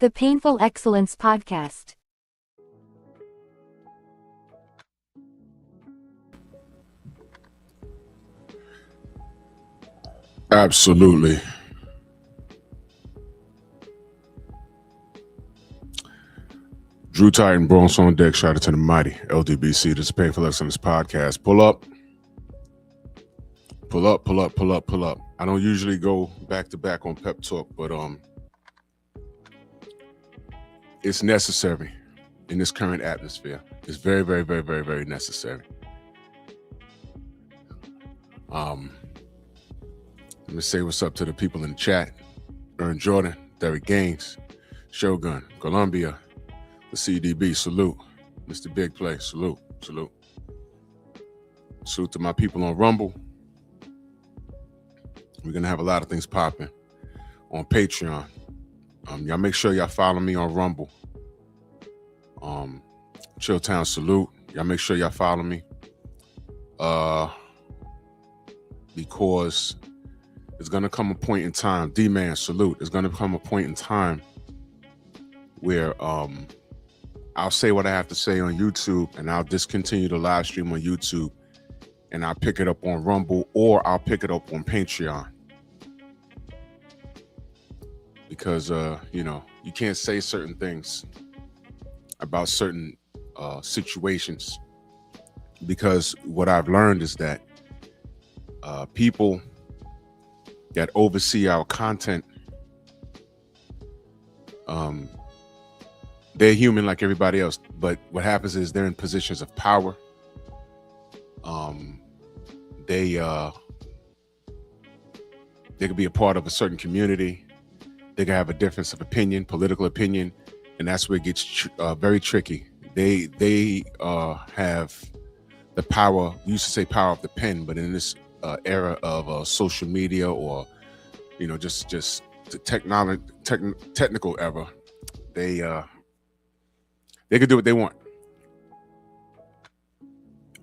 The Painful Excellence Podcast. Absolutely. Drew Titan, Bronx on deck. Shout out to the mighty LDBC. This is Painful Excellence Podcast. Pull up. Pull up, pull up, pull up, pull up. I don't usually go back to back on pep talk, but it's necessary in this current atmosphere. It's very, very, very, very, very necessary. Let me say what's up to the people in the chat. Ern Jordan, Derek Gaines, Shogun, Columbia, the CDB, salute. Mr. Big Play, salute, salute. Salute to my people on Rumble. We're going to have a lot of things popping on Patreon. Y'all make sure y'all follow me on Rumble. Chilltown, salute. Y'all make sure y'all follow me. Because there's going to come a point in time, D-Man, salute. There's going to come a point in time where I'll say what I have to say on YouTube, and I'll discontinue the live stream on YouTube, and I'll pick it up on Rumble, or I'll pick it up on Patreon. Because, you can't say certain things about certain situations. Because what I've learned is that people that oversee our content, they're human like everybody else. But what happens is they're in positions of power. They could be a part of a certain community. They can have a difference of opinion, political opinion, and that's where it gets very tricky. They have the power. We used to say power of the pen, but in this era of social media, or just the technical era, they can do what they want.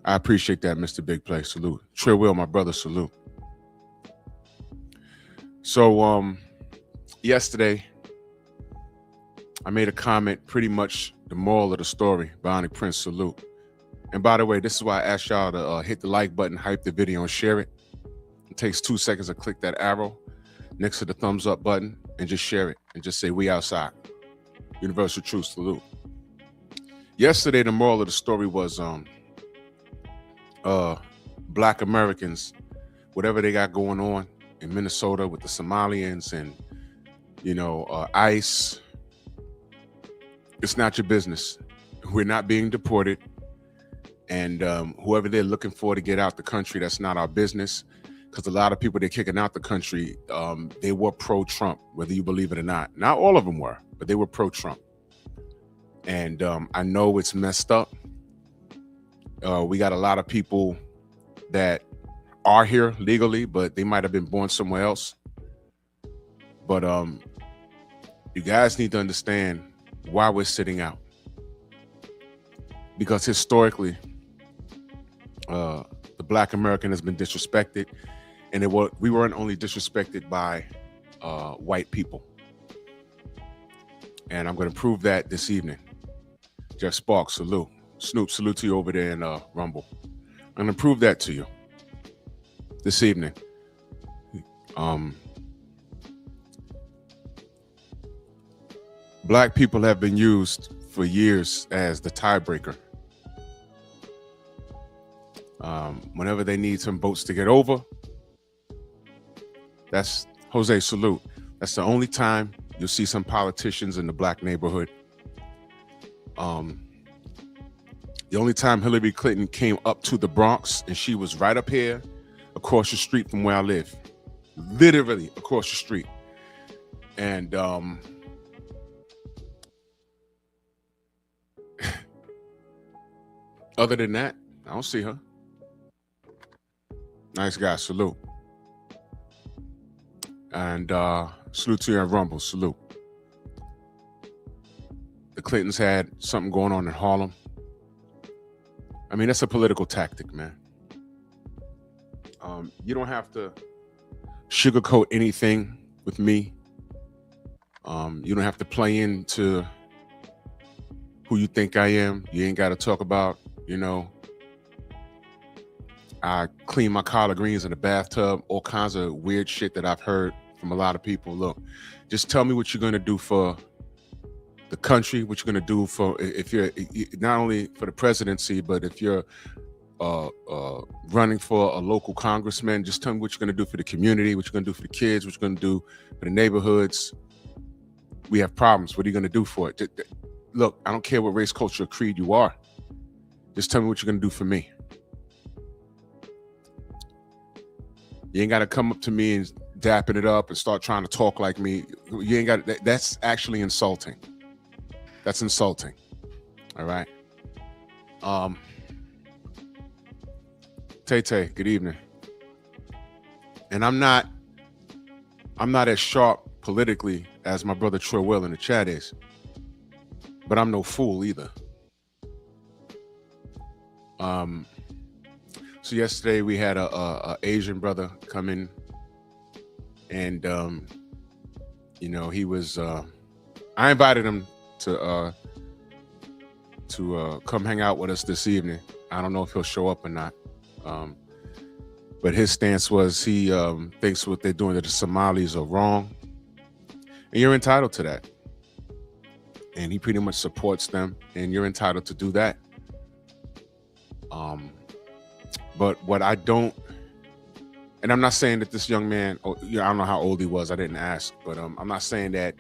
I appreciate that, Mr. Big Play. Salute. Trill Will, my brother, salute. So yesterday I made a comment, pretty much the moral of the story. Bionic Prince, salute. And by the way, this is why I asked y'all to hit the like button, hype the video, and share it. It takes 2 seconds to click that arrow next to the thumbs up button and just share it and just say, we outside. Universal truth, salute. Yesterday, the moral of the story was Black Americans, whatever they got going on in Minnesota with the Somalians and, ICE, it's not your business. We're not being deported. And whoever they're looking for to get out the country, that's not our business. Because a lot of people they're kicking out the country, they were pro-Trump, whether you believe it or not. Not all of them were, but they were pro-Trump. And I know it's messed up. We got a lot of people that are here legally, but they might have been born somewhere else. But you guys need to understand why we're sitting out. Because historically, the Black American has been disrespected, and we weren't only disrespected by white people. And I'm going to prove that this evening. Jeff Sparks, salute. Snoop, salute to you over there in Rumble. I'm going to prove that to you this evening. Black people have been used for years as the tiebreaker. Whenever they need some votes to get over, that's Jose, salute. That's the only time you'll see some politicians in the Black neighborhood. The only time Hillary Clinton came up to the Bronx, and she was right up here across the street from where I live, literally across the street. And other than that, I don't see her. Nice guy, salute. And salute to you in Rumble, salute. The Clintons had something going on in Harlem. I mean, that's a political tactic, man. You don't have to sugarcoat anything with me. You don't have to play into who you think I am. You ain't got to talk about, I clean my collard greens in the bathtub, all kinds of weird shit that I've heard from a lot of people. Look, just tell me what you're going to do for the country, what you're going to do for, if you're not only for the presidency, but if you're running for a local congressman, just tell me what you're going to do for the community, what you're going to do for the kids, what you're going to do for the neighborhoods. We have problems. What are you going to do for it? Look, I don't care what race, culture, or creed you are. Just tell me what you're going to do for me. You ain't got to come up to me and dapping it up and start trying to talk like me. You ain't got. That's actually insulting. That's insulting. All right. Tay, good evening. And I'm not as sharp politically as my brother Troy Will in the chat is, but I'm no fool either. So yesterday we had a Asian brother come in, and he was. I invited him to come hang out with us this evening. I don't know if he'll show up or not, but his stance was he thinks what they're doing to the Somalis are wrong, and you're entitled to that. And he pretty much supports them, and you're entitled to do that. But what I don't, and I'm not saying that this young man, I don't know how old he was, I didn't ask, but I'm not saying that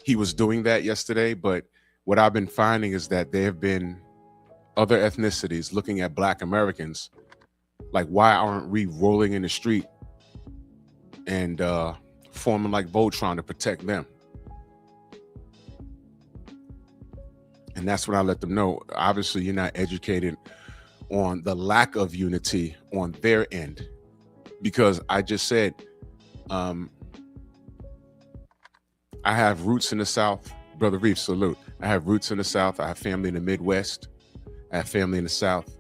he was doing that yesterday, but what I've been finding is that there have been other ethnicities looking at Black Americans like, why aren't we rolling in the street and forming like Voltron to protect them? And that's when I let them know, obviously you're not educated on the lack of unity on their end, because I just said, I have roots in the South. Brother Reef, salute. I have roots in the South. I have family in the Midwest. I have family in the South.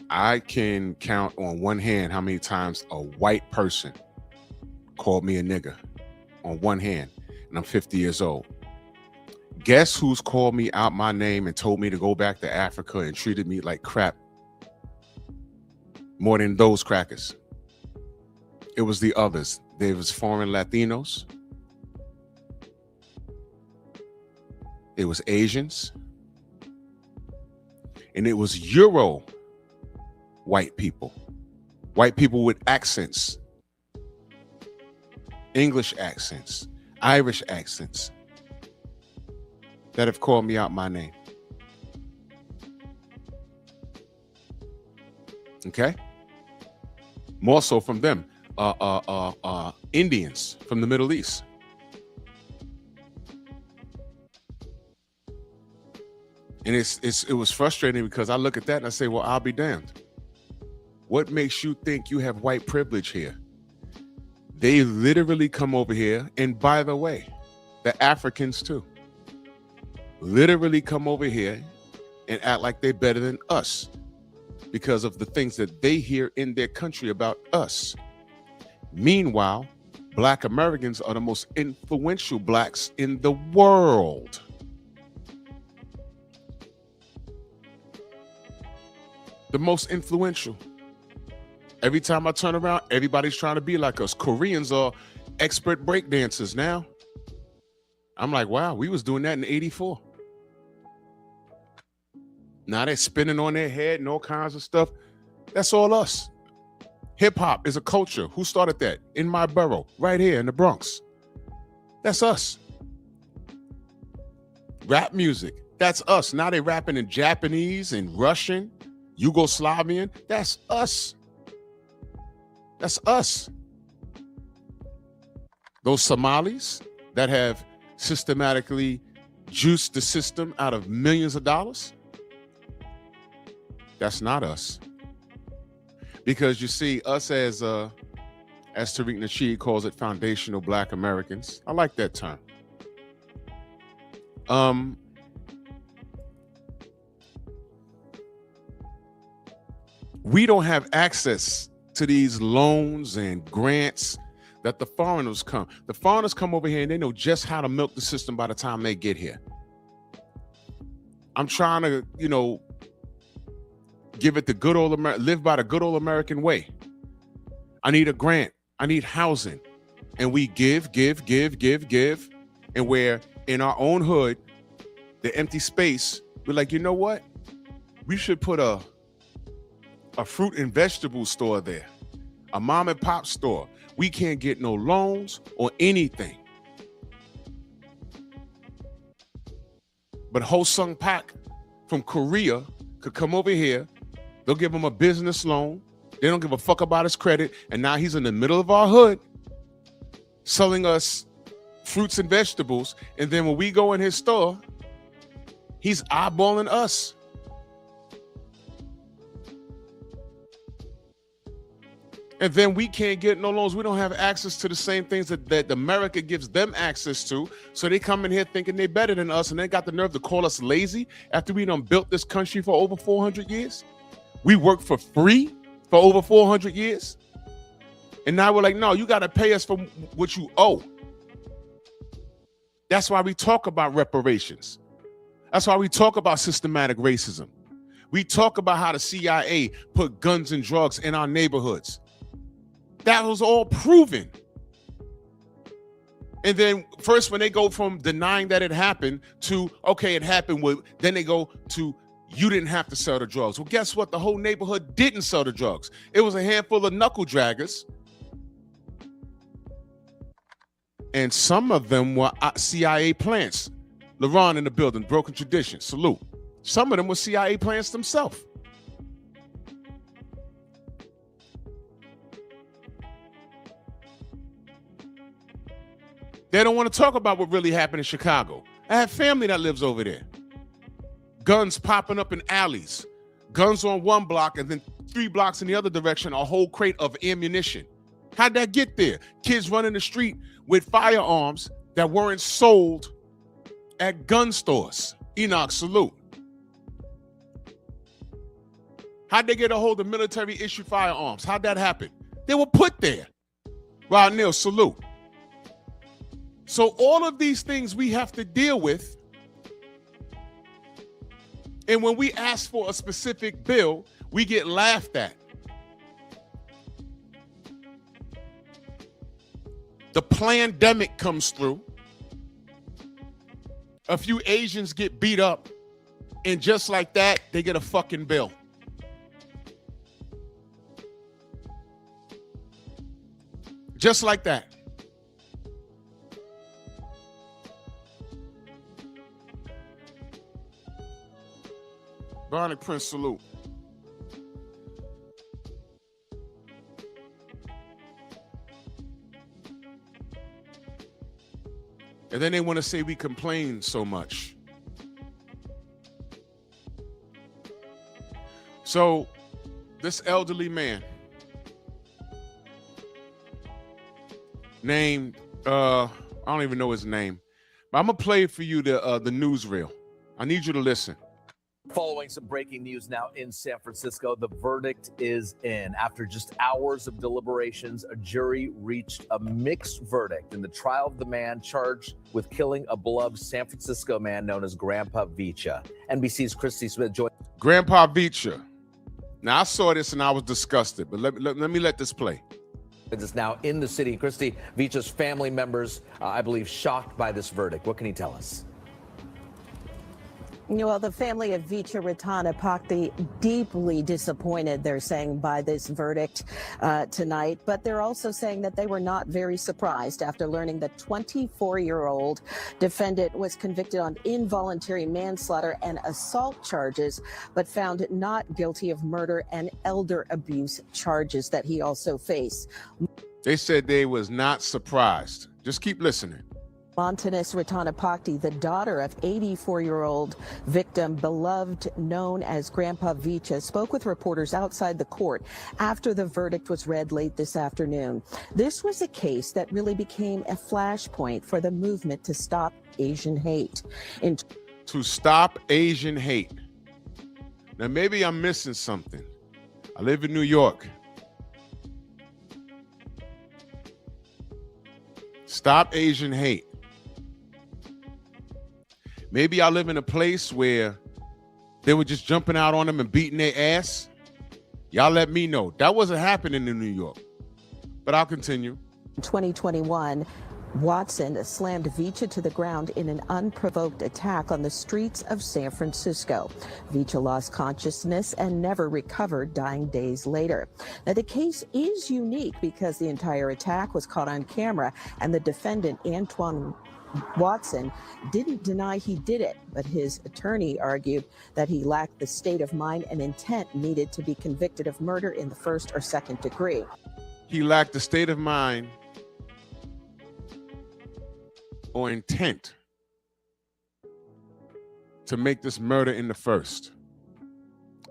I can count on one hand how many times a white person called me a nigger, on one hand, and I'm 50 years old. Guess who's called me out my name and told me to go back to Africa and treated me like crap more than those crackers? It was the others. There was foreign Latinos. It was Asians. And it was Euro white people with accents, English accents, Irish accents, that have called me out my name. Okay? More so from them. Indians from the Middle East. And it was frustrating because I look at that and I say, well, I'll be damned. What makes you think you have white privilege here? They literally come over here, and by the way, the Africans too, literally come over here and act like they're better than us because of the things that they hear in their country about us. Meanwhile, Black Americans are the most influential Blacks in the world. The most influential. Every time I turn around, everybody's trying to be like us. Koreans are expert breakdancers now. I'm like, wow, we was doing that in '84. Now they're spinning on their head and all kinds of stuff. That's all us. Hip hop is a culture. Who started that? In my borough, right here in the Bronx. That's us. Rap music, that's us. Now they rapping in Japanese and Russian, Yugoslavian. That's us. That's us. Those Somalis that have systematically juiced the system out of millions of dollars, that's not us. Because you see, us as Tariq Nasheed calls it, foundational Black Americans. I like that term. We don't have access to these loans and grants that the foreigners come. The foreigners come over here and they know just how to milk the system by the time they get here. I'm trying to, give it the good old live by the good old American way. I need a grant. I need housing. And we give. And where in our own hood, the empty space, we're like, you know what? We should put a fruit and vegetable store there, a mom and pop store. We can't get no loans or anything. But Ho Sung Pak from Korea could come over here. They'll give him a business loan. They don't give a fuck about his credit. And now he's in the middle of our hood selling us fruits and vegetables. And then when we go in his store, he's eyeballing us. And then we can't get no loans. We don't have access to the same things that America gives them access to. So they come in here thinking they're better than us, and they got the nerve to call us lazy after we done built this country for over 400 years. We worked for free for over 400 years. And now we're like, no, you got to pay us for what you owe. That's why we talk about reparations. That's why we talk about systematic racism. We talk about how the CIA put guns and drugs in our neighborhoods. That was all proven. And then first when they go from denying that it happened to, okay, it happened, then they go to, you didn't have to sell the drugs. Well, guess what? The whole neighborhood didn't sell the drugs. It was a handful of knuckle draggers. And some of them were CIA plants. LeRon in the building, broken tradition, salute. Some of them were CIA plants themselves. They don't want to talk about what really happened in Chicago. I have family that lives over there. Guns popping up in alleys. Guns on one block and then 3 blocks in the other direction, a whole crate of ammunition. How'd that get there? Kids running the street with firearms that weren't sold at gun stores. Enoch, salute. How'd they get a hold of military-issued firearms? How'd that happen? They were put there. Rod Neal, salute. So all of these things we have to deal with. And when we ask for a specific bill, we get laughed at. The pandemic comes through. A few Asians get beat up. And just like that, they get a fucking bill. Just like that. Bionic Prince, salute. And then they want to say we complain so much. So this elderly man named, I don't even know his name, but I'm going to play for you the newsreel. I need you to listen. Following some breaking news now in San Francisco, the verdict is in. After just hours of deliberations, a jury reached a mixed verdict in the trial of the man charged with killing a beloved San Francisco man known as Grandpa Vicha. NBC's Christy Smith joined. Grandpa Vicha. Now, I saw this and I was disgusted, but let me let this play. Is now in the city. Christy, Vicha's family members, I believe, shocked by this verdict. What can he tell us? Well, the family of Vicha Ratana Pakti deeply disappointed, they're saying, by this verdict tonight. But they're also saying that they were not very surprised after learning the 24-year-old defendant was convicted on involuntary manslaughter and assault charges, but found not guilty of murder and elder abuse charges that he also faced. They said they was not surprised. Just keep listening. Montanus Ratana Pakti, the daughter of 84-year-old victim, beloved, known as Grandpa Vicha, spoke with reporters outside the court after the verdict was read late this afternoon. This was a case that really became a flashpoint for the movement to stop Asian hate. To stop Asian hate. Now, maybe I'm missing something. I live in New York. Stop Asian hate. Maybe I live in a place where they were just jumping out on them and beating their ass. Y'all let me know. That wasn't happening in New York. But I'll continue. In 2021, Watson slammed Vicha to the ground in an unprovoked attack on the streets of San Francisco. Vicha lost consciousness and never recovered, dying days later. Now, the case is unique because the entire attack was caught on camera, and the defendant, Antoine Watson, didn't deny he did it, but his attorney argued that he lacked the state of mind and intent needed to be convicted of murder in the first or second degree. He lacked the state of mind or intent to make this murder in the first.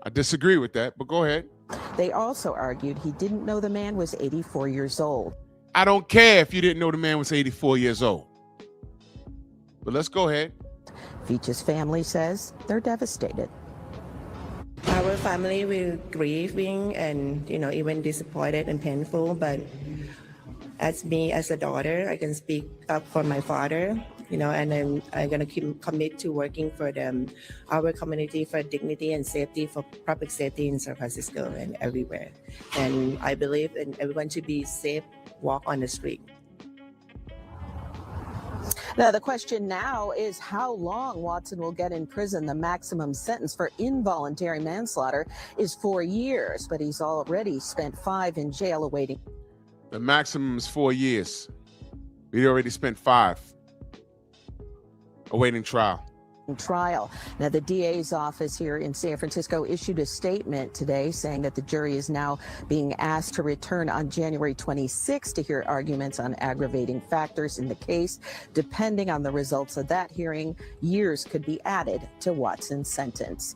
I disagree with that, but go ahead. They also argued he didn't know the man was 84 years old. I don't care if you didn't know the man was 84 years old. But let's go ahead. Vicha's family says they're devastated. Our family will grieving and, even disappointed and painful. But as me, as a daughter, I can speak up for my father, and I'm going to commit to working for our community for dignity and safety, for public safety in San Francisco and everywhere. And I believe in everyone to be safe, walk on the street. Now, the question now is how long Watson will get in prison. The maximum sentence for involuntary manslaughter is 4 years, but he's already spent 5 in jail awaiting. The maximum is 4 years. He already spent 5 awaiting trial. Now, the DA's office here in San Francisco issued a statement today saying that the jury is now being asked to return on January 26 to hear arguments on aggravating factors in the case. Depending on the results of that hearing, years could be added to Watson's sentence.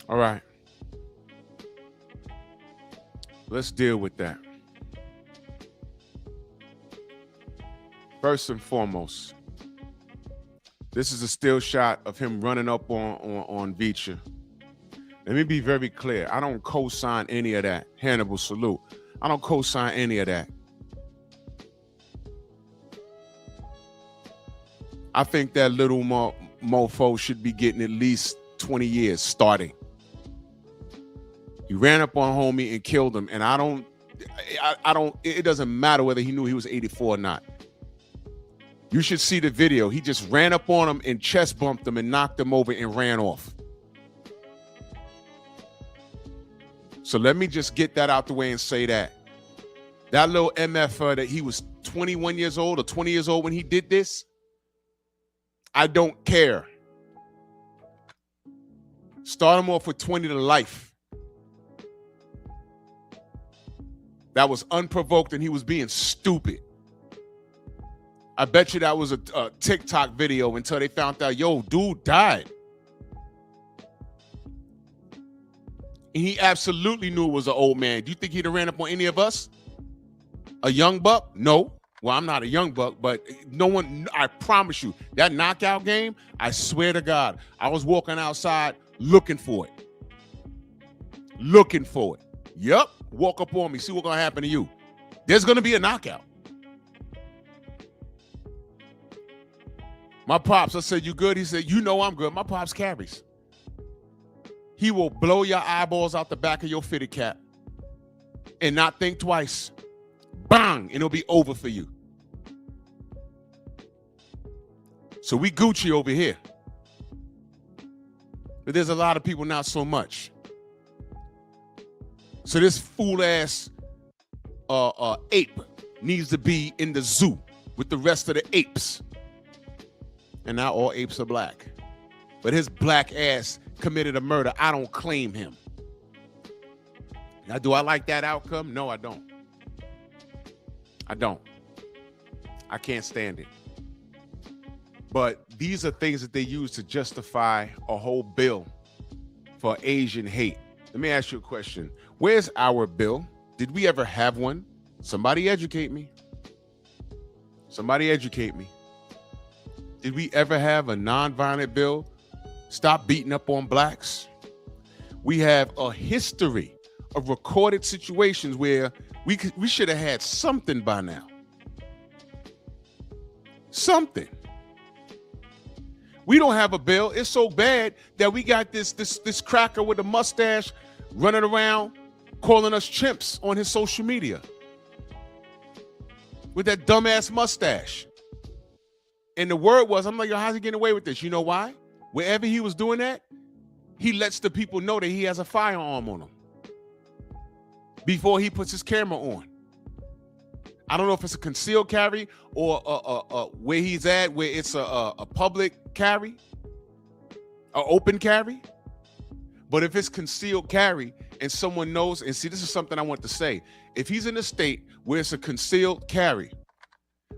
All right. Let's deal with that. First and foremost, this is a still shot of him running up on Vicha. Let me be very clear. I don't co-sign any of that. Hannibal, salute. I don't co-sign any of that. I think that little mofo should be getting at least 20 years starting. He ran up on homie and killed him. And it doesn't matter whether he knew he was 84 or not. You should see the video. He just ran up on him and chest bumped him and knocked him over and ran off. So let me just get that out the way and say that. That little MF that he was 21 years old or 20 years old when he did this, I don't care. Start him off with 20 to life. That was unprovoked and he was being stupid. I bet you that was a TikTok video until they found out, yo, dude died. And he absolutely knew it was an old man. Do you think he'd have ran up on any of us? A young buck? No. Well, I'm not a young buck, but no one, I promise you, that knockout game, I swear to God, I was walking outside looking for it. Looking for it. Yup. Walk up on me, see what's going to happen to you. There's going to be a knockout. My pops, I said, you good? He said, you know I'm good. My pops carries. He will blow your eyeballs out the back of your fitted cap and not think twice. Bang, and it'll be over for you. So we Gucci over here. But there's a lot of people not so much. So this fool-ass ape needs to be in the zoo with the rest of the apes. And now all apes are black. But his black ass committed a murder. I don't claim him. Now, do I like that outcome? No, I don't. I don't. I can't stand it. But these are things that they use to justify a whole bill for Asian hate. Let me ask you a question. Where's our bill? Did we ever have one? Somebody educate me. Somebody educate me. Did we ever have a nonviolent bill? Stop beating up on blacks. We have a history of recorded situations where we should have had something by now. something. We don't have a bill. It's so bad that we got this cracker with a mustache running around calling us chimps on his social media with that dumbass mustache. And the word was, I'm like, yo, how's he getting away with this? You know why? Wherever he was doing that, he lets the people know that he has a firearm on him before he puts his camera on. I don't know if it's a concealed carry or where he's at, where it's a public carry, an open carry. But if it's concealed carry and someone knows, and see, this is something I want to say. If he's in a state where it's a concealed carry,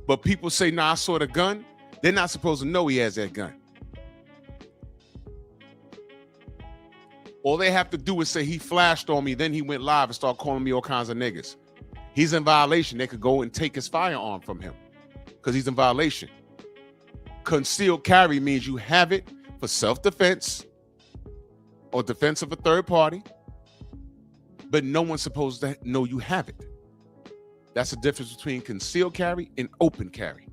but people say, nah, I saw the gun, they're not supposed to know he has that gun. All they have to do is say he flashed on me, then he went live and started calling me all kinds of niggas. He's in violation. They could go and take his firearm from him because he's in violation. Concealed carry means you have it for self-defense or defense of a third party, but no one's supposed to know you have it. That's the difference between concealed carry and open carry.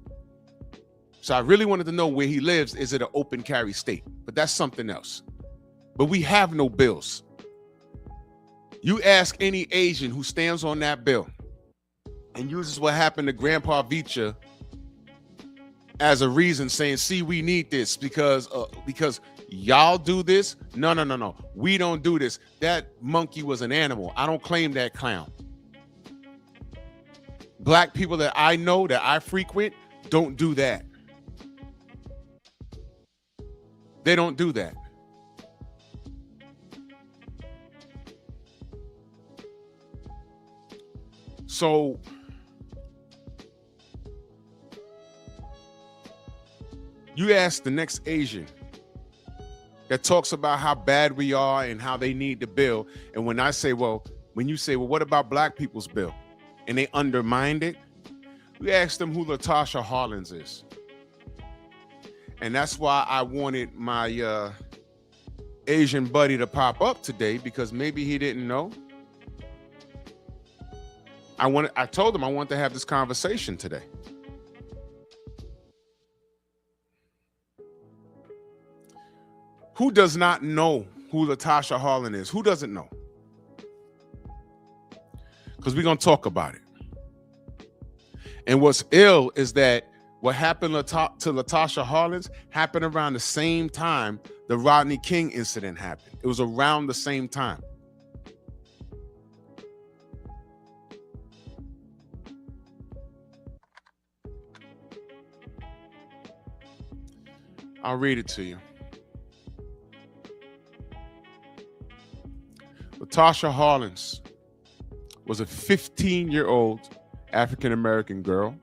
So I really wanted to know where he lives. Is it an open carry state? But that's something else. But we have no bills. You ask any Asian who stands on that bill and uses what happened to Grandpa Vicha as a reason, saying, see, we need this because y'all do this. No. We don't do this. That monkey was an animal. I don't claim that clown. Black people that I know, that I frequent, don't do that. They don't do that. So you ask the next Asian that talks about how bad we are and how they need the bill. And when you say, what about black people's bill? And they undermined it. We ask them who Latasha Harlins is. And that's why I wanted my Asian buddy to pop up today, because maybe he didn't know. I told him I want to have this conversation today. Who does not know who Latasha Harlin is? Who doesn't know? Because we're going to talk about it. And what's ill is that what happened to Latasha Harlin happened around the same time the Rodney King incident happened. It was around the same time. I'll read it to you. Latasha Harlins was a 15-year-old African-American girl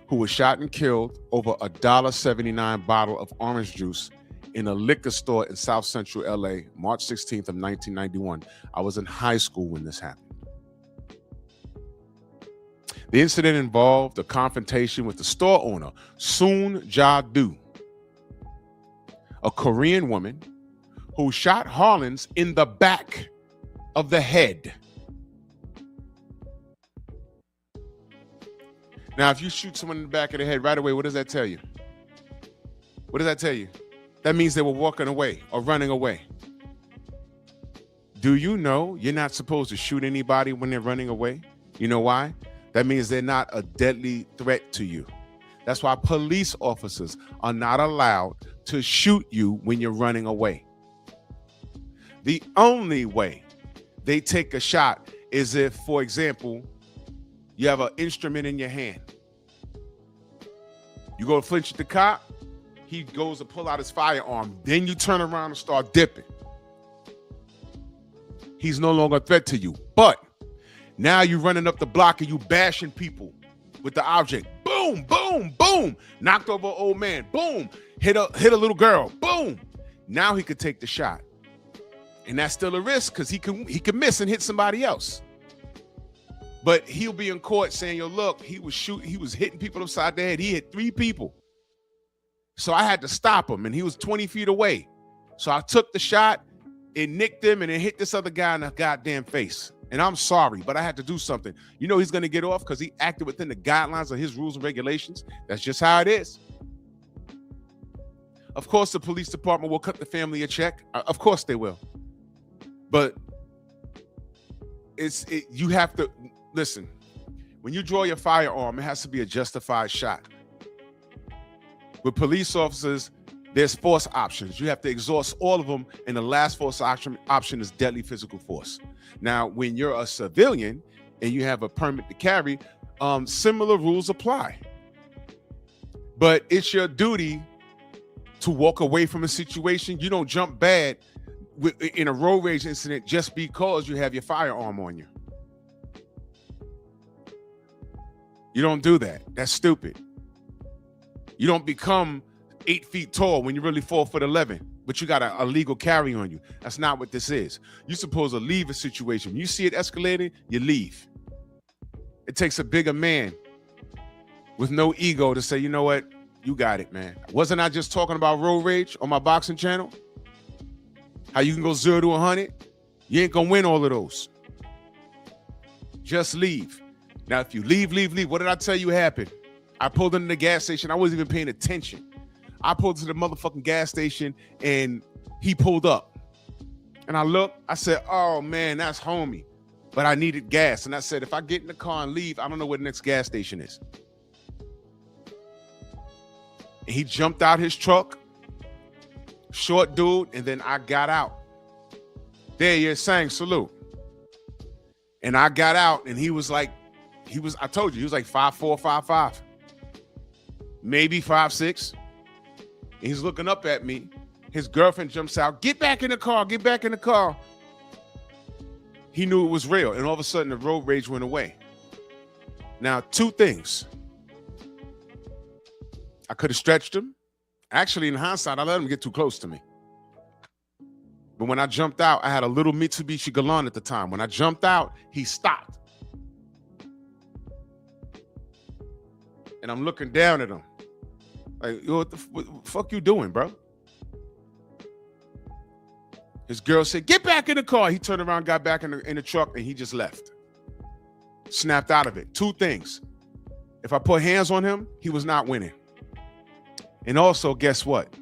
who was shot and killed over a $1.79 bottle of orange juice in a liquor store in South Central LA, March 16th of 1991. I was in high school when this happened. The incident involved a confrontation with the store owner, Soon Ja-do, a Korean woman who shot Harlins in the back of the head. Now, if you shoot someone in the back of the head right away, what does that tell you? What does that tell you? That means they were walking away or running away. Do you know you're not supposed to shoot anybody when they're running away? You know why? That means they're not a deadly threat to you. That's why police officers are not allowed to shoot you when you're running away. The only way they take a shot is if, for example, you have an instrument in your hand. You go to flinch at the cop, he goes to pull out his firearm, then you turn around and start dipping. He's no longer a threat to you. But now you're running up the block and you bashing people with the object. Boom, boom, boom. Knocked over an old man. Boom. Hit a little girl. Boom. Now he could take the shot. And that's still a risk because he can miss and hit somebody else. But he'll be in court saying, yo, look, he was hitting people upside the head. He hit 3 people. So I had to stop him, and he was 20 feet away. So I took the shot, it nicked him, and it hit this other guy in the goddamn face. And I'm sorry, but I had to do something. You know he's going to get off because he acted within the guidelines of his rules and regulations. That's just how it is. Of course, the police department will cut the family a check. Of course they will. But you have to listen. When you draw your firearm, it has to be a justified shot. With police officers, there's force options. You have to exhaust all of them, and the last force option is deadly physical force. Now, when you're a civilian and you have a permit to carry, similar rules apply. But it's your duty to walk away from a situation. You don't jump bad in a road rage incident just because you have your firearm on you. You don't do that. That's stupid. You don't become 8 feet tall when you're really 4'11", but you got a legal carry on you. That's not what this is. You're supposed to leave a situation. When you see it escalating, you leave. It takes a bigger man with no ego to say, you know what? You got it, man. Wasn't I just talking about road rage on my boxing channel? How you can go 0 to 100? You ain't gonna win all of those. Just leave. Now, if you leave, what did I tell you happened? I pulled into the gas station. I wasn't even paying attention. I pulled to the motherfucking gas station and he pulled up. And I looked, I said, oh man, that's homie. But I needed gas. And I said, if I get in the car and leave, I don't know where the next gas station is. And he jumped out his truck, short dude, and then I got out. There you're saying salute. And I got out and he was like, I told you, he was like 5'4", 5'5". Maybe 5'6". And he's looking up at me. His girlfriend jumps out, get back in the car, get back in the car. He knew it was real. And all of a sudden the road rage went away. Now, 2 things. I could have stretched him. Actually, in hindsight, I let him get too close to me. But when I jumped out, I had a little Mitsubishi Galant at the time. When I jumped out, he stopped. And I'm looking down at him. Like, yo, what the fuck you doing, bro? His girl said, get back in the car. He turned around, got back in the truck, and he just left. Snapped out of it. 2 things. If I put hands on him, he was not winning. And also, guess what?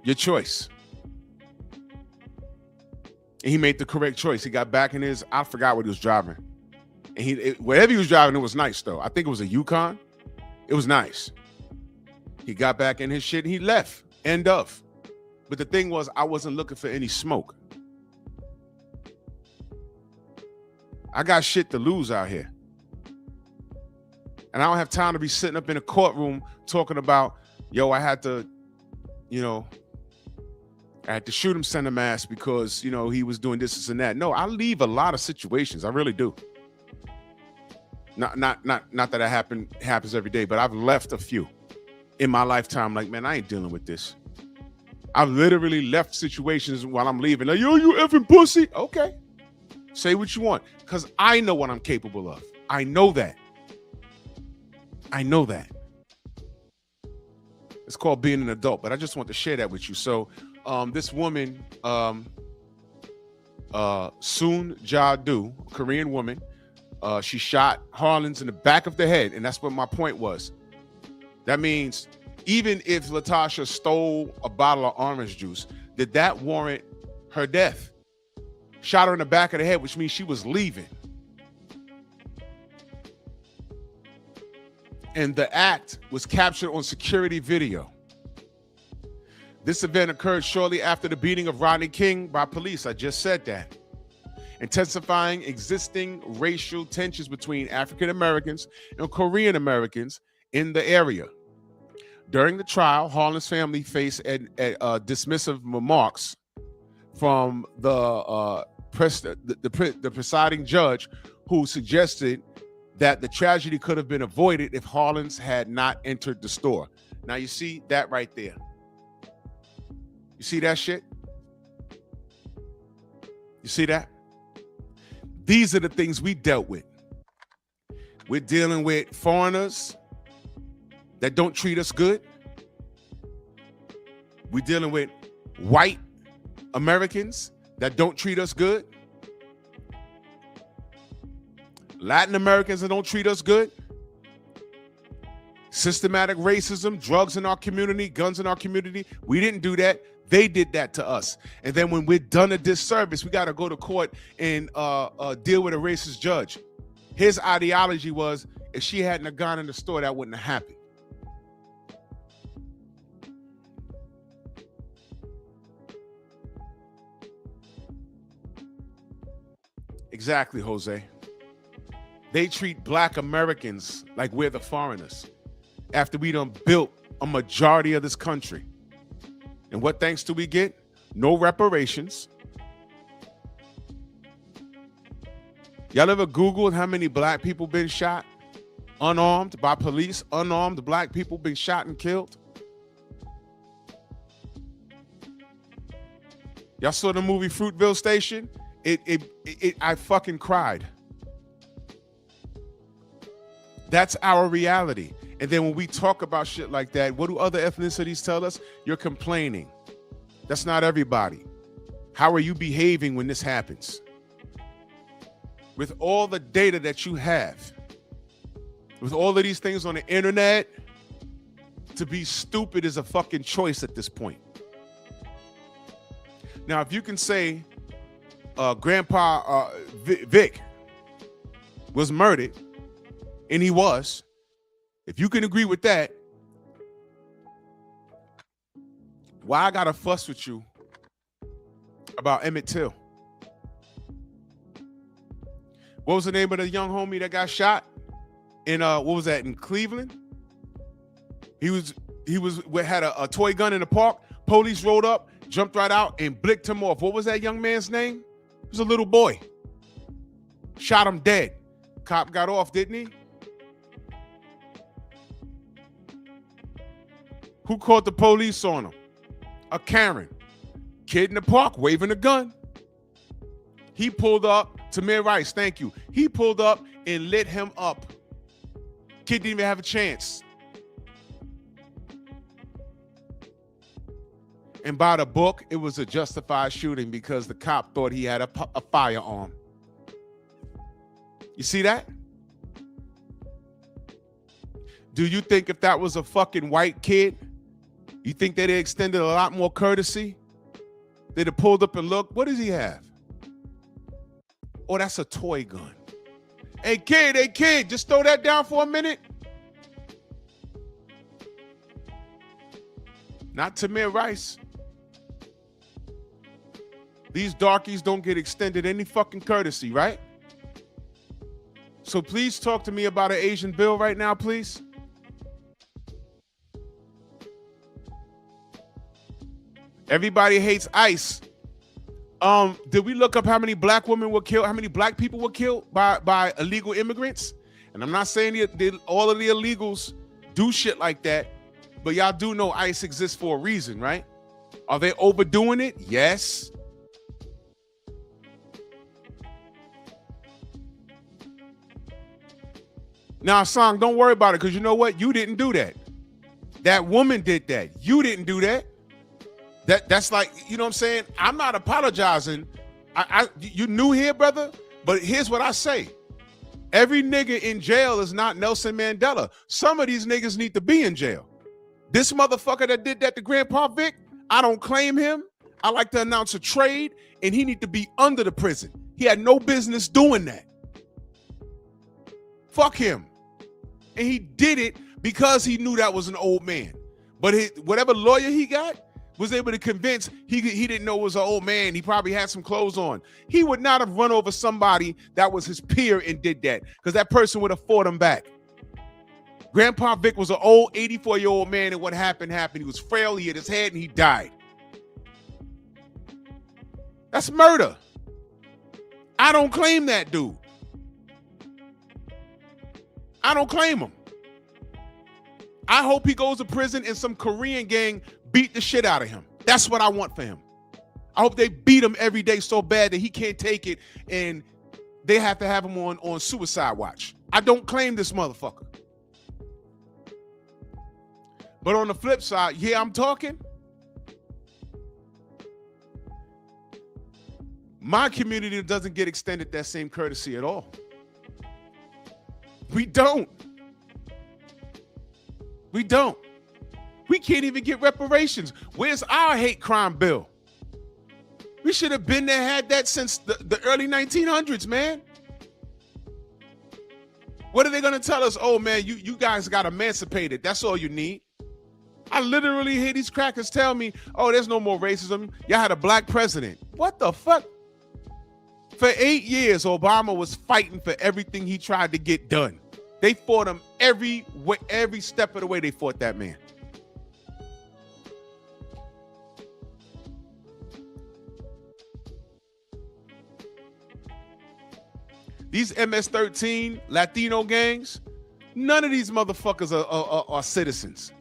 Your choice. And he made the correct choice. He got back in his, I forgot what he was driving. And whatever he was driving, it was nice, though. I think it was a Yukon. It was nice. He got back in his shit and he left. End of. But the thing was, I wasn't looking for any smoke. I got shit to lose out here. And I don't have time to be sitting up in a courtroom talking about, yo, I had to shoot him, send him ass because, he was doing this and that. No, I leave a lot of situations. I really do. Not that that happens every day, but I've left a few in my lifetime. Like, man, I ain't dealing with this. I've literally left situations while I'm leaving. Like, yo, you effing pussy. Okay. Say what you want. Because I know what I'm capable of. I know that. It's called being an adult, but I just want to share that with you. So this woman, Soon Ja-do, Korean woman, she shot Harlins in the back of the head, and that's what my point was. That means even if Latasha stole a bottle of orange juice, did that warrant her death? Shot her in the back of the head, which means she was leaving. And the act was captured on security video. This event occurred shortly after the beating of Rodney King by police. I just said that. Intensifying existing racial tensions between African Americans and Korean Americans in the area. During the trial, Harlan's family faced dismissive remarks from the presiding judge, who suggested that the tragedy could have been avoided if Harlins had not entered the store. Now you see that right there. You see that shit? You see that? These are the things we dealt with. We're dealing with foreigners that don't treat us good. We're dealing with white Americans that don't treat us good. Latin Americans that don't treat us good. Systematic racism, drugs in our community, guns in our community. We didn't do that. They did that to us. And then when we're done a disservice, we got to go to court and deal with a racist judge. His ideology was, if she hadn't have gone in the store, that wouldn't have happened. Exactly, Jose. They treat black Americans like we're the foreigners after we done built a majority of this country. And what thanks do we get? No reparations. Y'all ever Googled how many black people been shot? Unarmed by police, unarmed black people been shot and killed? Y'all saw the movie Fruitville Station? I fucking cried. That's our reality. And then when we talk about shit like that, what do other ethnicities tell us? You're complaining. That's not everybody. How are you behaving when this happens? With all the data that you have, with all of these things on the internet, to be stupid is a fucking choice at this point. Now, if you can say Grandpa Vic was murdered, and he was, if you can agree with that, why I gotta fuss with you about Emmett Till? What was the name of the young homie that got shot in what was that, in Cleveland? He had a toy gun in the park. Police rolled up, jumped right out, and blicked him off. What was that young man's name? He was a little boy. Shot him dead. Cop got off, didn't he? Who called the police on him? A Karen. Kid in the park waving a gun. He pulled up. Tamir Rice, thank you. He pulled up and lit him up. Kid didn't even have a chance. And by the book, it was a justified shooting because the cop thought he had a firearm. You see that? Do you think if that was a fucking white kid, you think they'd have extended a lot more courtesy? They'd have pulled up and looked. What does he have? Oh, that's a toy gun. Hey, kid, just throw that down for a minute. Not Tamir Rice. These darkies don't get extended any fucking courtesy, right? So please talk to me about an Asian bill right now, please. Everybody hates ICE. Did we look up how many black women were killed, how many black people were killed by illegal immigrants? And I'm not saying all of the illegals do shit like that, but y'all do know ICE exists for a reason, right? Are they overdoing it? Yes. Now, Song, don't worry about it, because you know what? You didn't do that. That woman did that. You didn't do that. That's like, you know what I'm saying? I'm not apologizing. You new here, brother, but here's what I say. Every nigga in jail is not Nelson Mandela. Some of these niggas need to be in jail. This motherfucker that did that to Grandpa Vic, I don't claim him. I like to announce a trade, and he need to be under the prison. He had no business doing that. Fuck him. And he did it because he knew that was an old man. But whatever lawyer he got was able to convince he didn't know it was an old man. He probably had some clothes on. He would not have run over somebody that was his peer and did that, because that person would have fought him back. Grandpa Vic was an old 84-year-old man, and what happened. He was frail, he hit his head, and he died. That's murder. I don't claim that dude. I don't claim him. I hope he goes to prison and some Korean gang beat the shit out of him. That's what I want for him. I hope they beat him every day so bad that he can't take it and they have to have him on suicide watch. I don't claim this motherfucker. But on the flip side, yeah, I'm talking. My community doesn't get extended that same courtesy at all. We don't. We don't. We can't even get reparations. Where's our hate crime bill? We should have been there, had that since the early 1900s, man. What are they going to tell us? Oh, man, you guys got emancipated. That's all you need. I literally hear these crackers tell me, oh, there's no more racism. Y'all had a black president. What the fuck? For 8 years, Obama was fighting for everything he tried to get done. They fought him every step of the way. They fought that man. These MS-13 Latino gangs, none of these motherfuckers are citizens.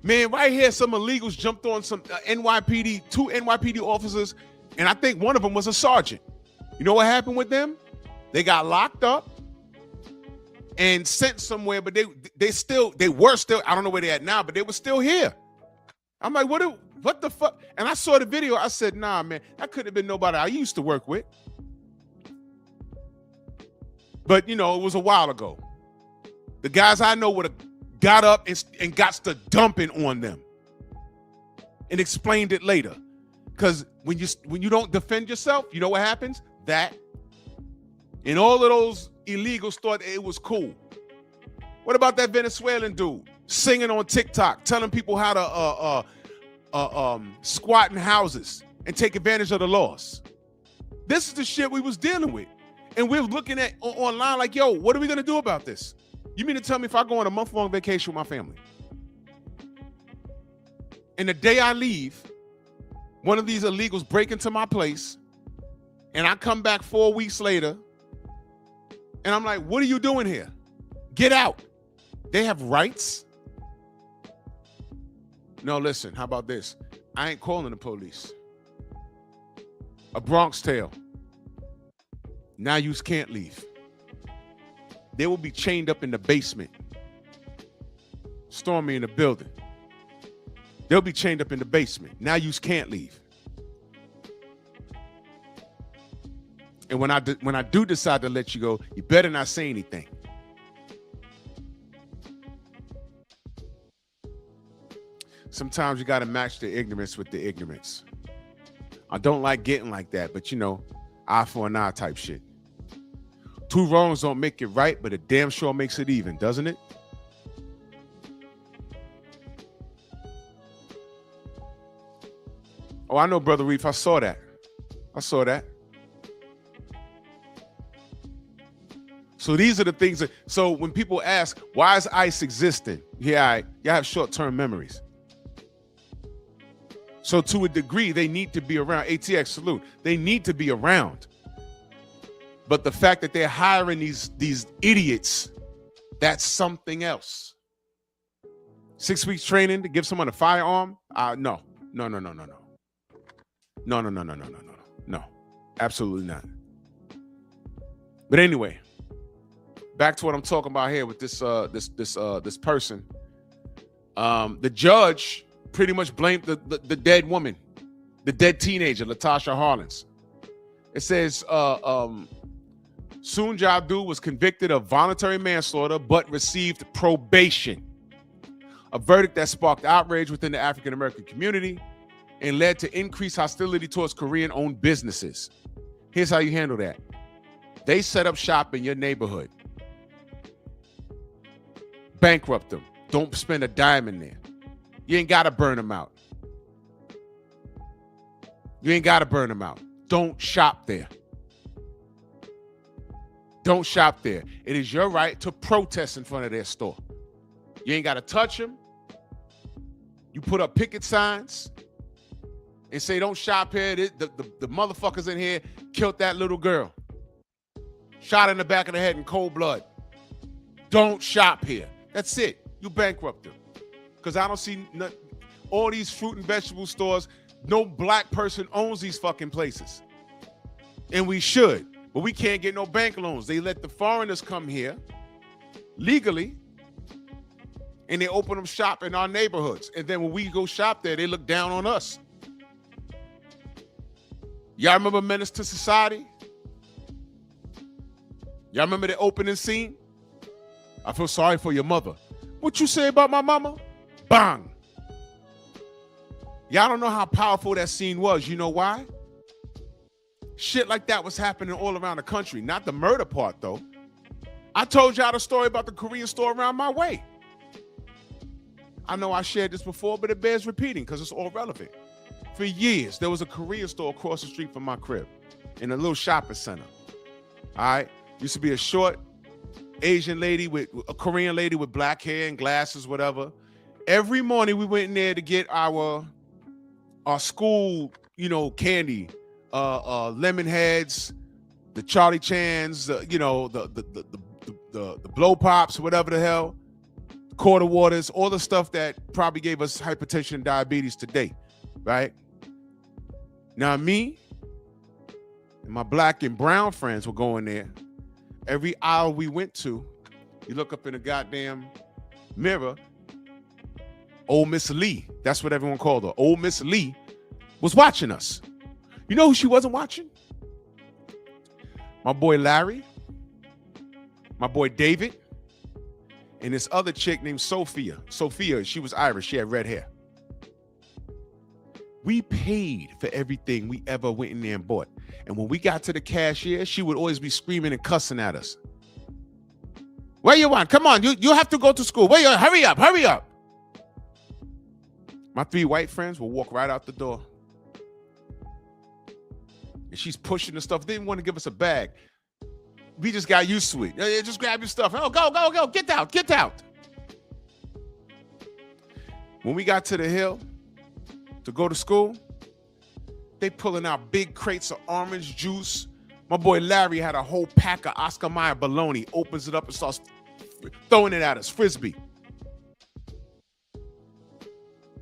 Man, right here, some illegals jumped on some NYPD, 2 NYPD officers, and I think one of them was a sergeant. You know what happened with them? They got locked up and sent somewhere, but they were still, I don't know where they're at now, but they were still here. I'm like, what the fuck? And I saw the video. I said, nah, man, that couldn't have been nobody I used to work with. But, you know, it was a while ago. The guys I know would have got up and got to dumping on them and explained it later. Because when you don't defend yourself, you know what happens? That. And all of those illegals thought it was cool. What about that Venezuelan dude singing on TikTok, telling people how to squat in houses and take advantage of the laws? This is the shit we was dealing with. And we're looking at online like, yo, what are we going to do about this? You mean to tell me if I go on a month-long vacation with my family, and the day I leave, one of these illegals break into my place, and I come back 4 weeks later, and I'm like, what are you doing here? Get out. They have rights? No, listen, how about this? I ain't calling the police. A Bronx tale. Now you can't leave. They will be chained up in the basement. Storm me in the building. They'll be chained up in the basement. Now you can't leave. And when I do decide to let you go, you better not say anything. Sometimes you got to match the ignorance with the ignorance. I don't like getting like that, but you know, eye for an eye type shit. 2 wrongs don't make it right, but it damn sure makes it even, doesn't it? Oh, I know, Brother Reef. I saw that. So these are the things so when people ask, why is ICE existing? Yeah, y'all have short-term memories. So to a degree, they need to be around. ATX, salute. They need to be around. But the fact that they're hiring these idiots, that's something else. 6 weeks training to give someone a firearm? No. No. Absolutely not. But anyway, back to what I'm talking about here with this person. The judge pretty much blamed the dead woman, the dead teenager, Latasha Harlins. It says Soon Jadu was convicted of voluntary manslaughter but received probation, a verdict that sparked outrage within the African American community and led to increased hostility towards Korean-owned businesses. Here's how you handle that. They set up shop in your neighborhood. Bankrupt them. Don't spend a dime in there. You ain't got to burn them out. Don't shop there. Don't shop there. It is your right to protest in front of their store. You ain't got to touch them. You put up picket signs and say, don't shop here. The motherfuckers in here killed that little girl. Shot in the back of the head in cold blood. Don't shop here. That's it. You bankrupt them. Because I don't see all these fruit and vegetable stores. No black person owns these fucking places. And we should. But we can't get no bank loans. They let the foreigners come here legally, and they open them shop in our neighborhoods. And then when we go shop there, they look down on us. Y'all remember Menace to Society? Y'all remember the opening scene? I feel sorry for your mother. What you say about my mama? Bang. Y'all don't know how powerful that scene was. You know why? Shit like that was happening all around the country. Not the murder part, though. I told y'all the story about the Korean store around my way. I know I shared this before, but it bears repeating because it's all relevant. For years, there was a Korean store across the street from my crib in a little shopping center. All right? Used to be a short Asian lady with a Korean lady with black hair and glasses, whatever. Every morning we went in there to get our school, candy, lemon heads, the Charlie Chans, the blow pops, whatever the hell, quarter waters, all the stuff that probably gave us hypertension and diabetes today, right? Now me and my black and brown friends were going there. Every aisle we went to, you look up in the goddamn mirror, old Miss Lee, that's what everyone called her, old Miss Lee, was watching us. You know who she wasn't watching? My boy Larry, my boy David, and this other chick named Sophia. Sophia, she was Irish, she had red hair. We paid for everything we ever went in there and bought. And when we got to the cashier, she would always be screaming and cussing at us. Where you want? Come on, you have to go to school. Where you? Hurry up, hurry up. My 3 white friends will walk right out the door. And she's pushing the stuff. They didn't want to give us a bag. We just got used to it. Just grab your stuff. Oh, go. Get out. When we got to the hill to go to school, they pulling out big crates of orange juice. My boy Larry had a whole pack of Oscar Mayer bologna, opens it up and starts throwing it at us, frisbee.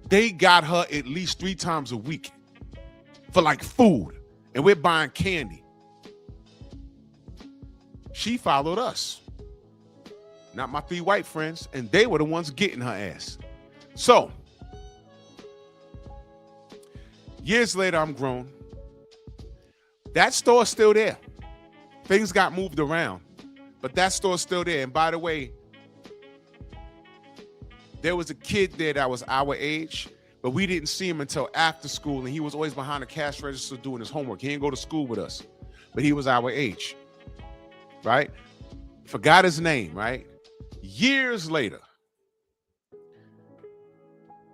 They got her at least 3 times a week for like food. And we're buying candy. She followed us, not my 3 white friends, and they were the ones getting her ass. So, years later, I'm grown. That store's still there. Things got moved around, but that store's still there. And by the way, there was a kid there that was our age, but we didn't see him until after school, and he was always behind the cash register doing his homework. He didn't go to school with us, but he was our age, right? Forgot his name, right? Years later,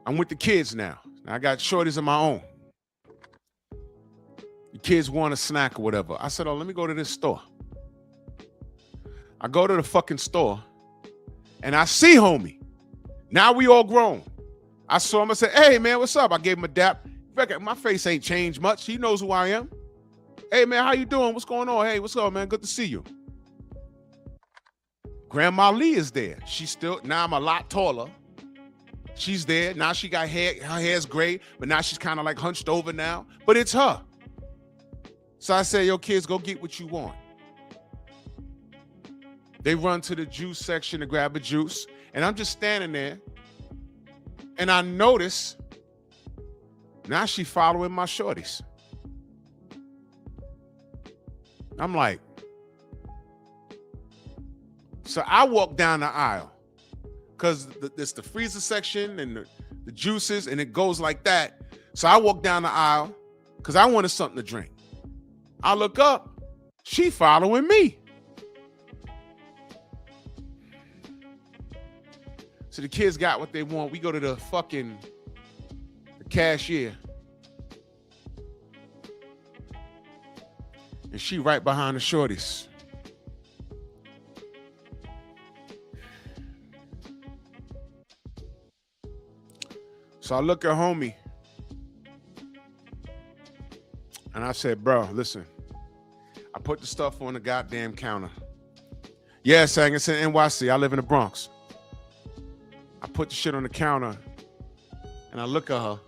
I'm with the kids now. I got shorties of my own. The kids want a snack or whatever. I said, let me go to this store. I go to the fucking store, and I see homie. Now we all grown. I saw him. I said, hey, man, what's up? I gave him a dap. My face ain't changed much. He knows who I am. Hey, man, how you doing? What's going on? Hey, what's up, man? Good to see you. Grandma Lee is there. She's still, now I'm a lot taller. She's there. Now she got hair. Her hair's gray, but now she's kind of like hunched over now. But it's her. So I say, yo, kids, go get what you want. They run to the juice section to grab a juice. And I'm just standing there. And I notice now she following my shorties. I'm like, so I walk down the aisle because there's the freezer section and the juices, and it goes like that. So I walk down the aisle because I wanted something to drink. I look up, she following me. So the kids got what they want. We go to the cashier. And she right behind the shorties. So I look at homie. And I said, bro, listen. I put the stuff on the goddamn counter. Yeah, saying it's in NYC. I live in the Bronx. I put the shit on the counter and I look at her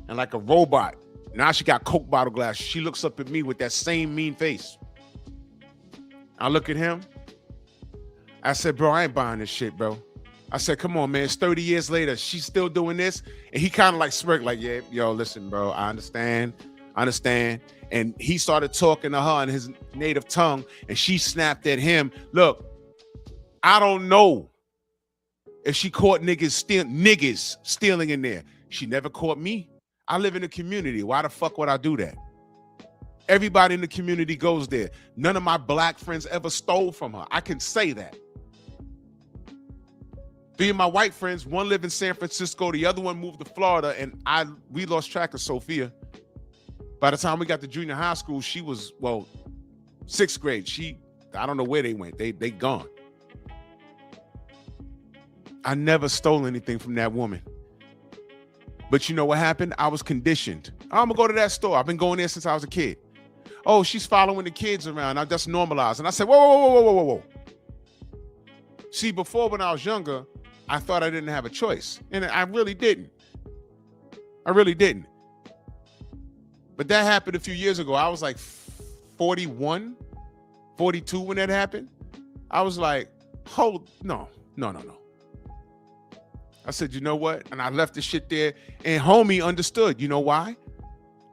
and like a robot. Now she got Coke bottle glass. She looks up at me with that same mean face. I look at him. I said, bro, I ain't buying this shit, bro. I said, come on, man. It's 30 years later. She's still doing this. And he kind of like smirked like, yeah, yo, listen, bro, I understand. And he started talking to her in his native tongue and she snapped at him. Look, I don't know if she caught niggas stealing in there. She never caught me. I live in a community. Why the fuck would I do that? Everybody in the community goes there. None of my black friends ever stole from her. I can say that. 3 of my white friends, one lived in San Francisco, the other one moved to Florida, and we lost track of Sophia. By the time we got to junior high school, she was, 6th grade. I don't know where they went. They gone. I never stole anything from that woman. But you know what happened? I was conditioned. I'm gonna go to that store. I've been going there since I was a kid. Oh, she's following the kids around. I just normalized. And I said, whoa. See, before when I was younger, I thought I didn't have a choice. And I really didn't. But that happened a few years ago. I was like 41, 42 when that happened. I was like, no. I said, you know what? And I left the shit there, and homie understood. You know why?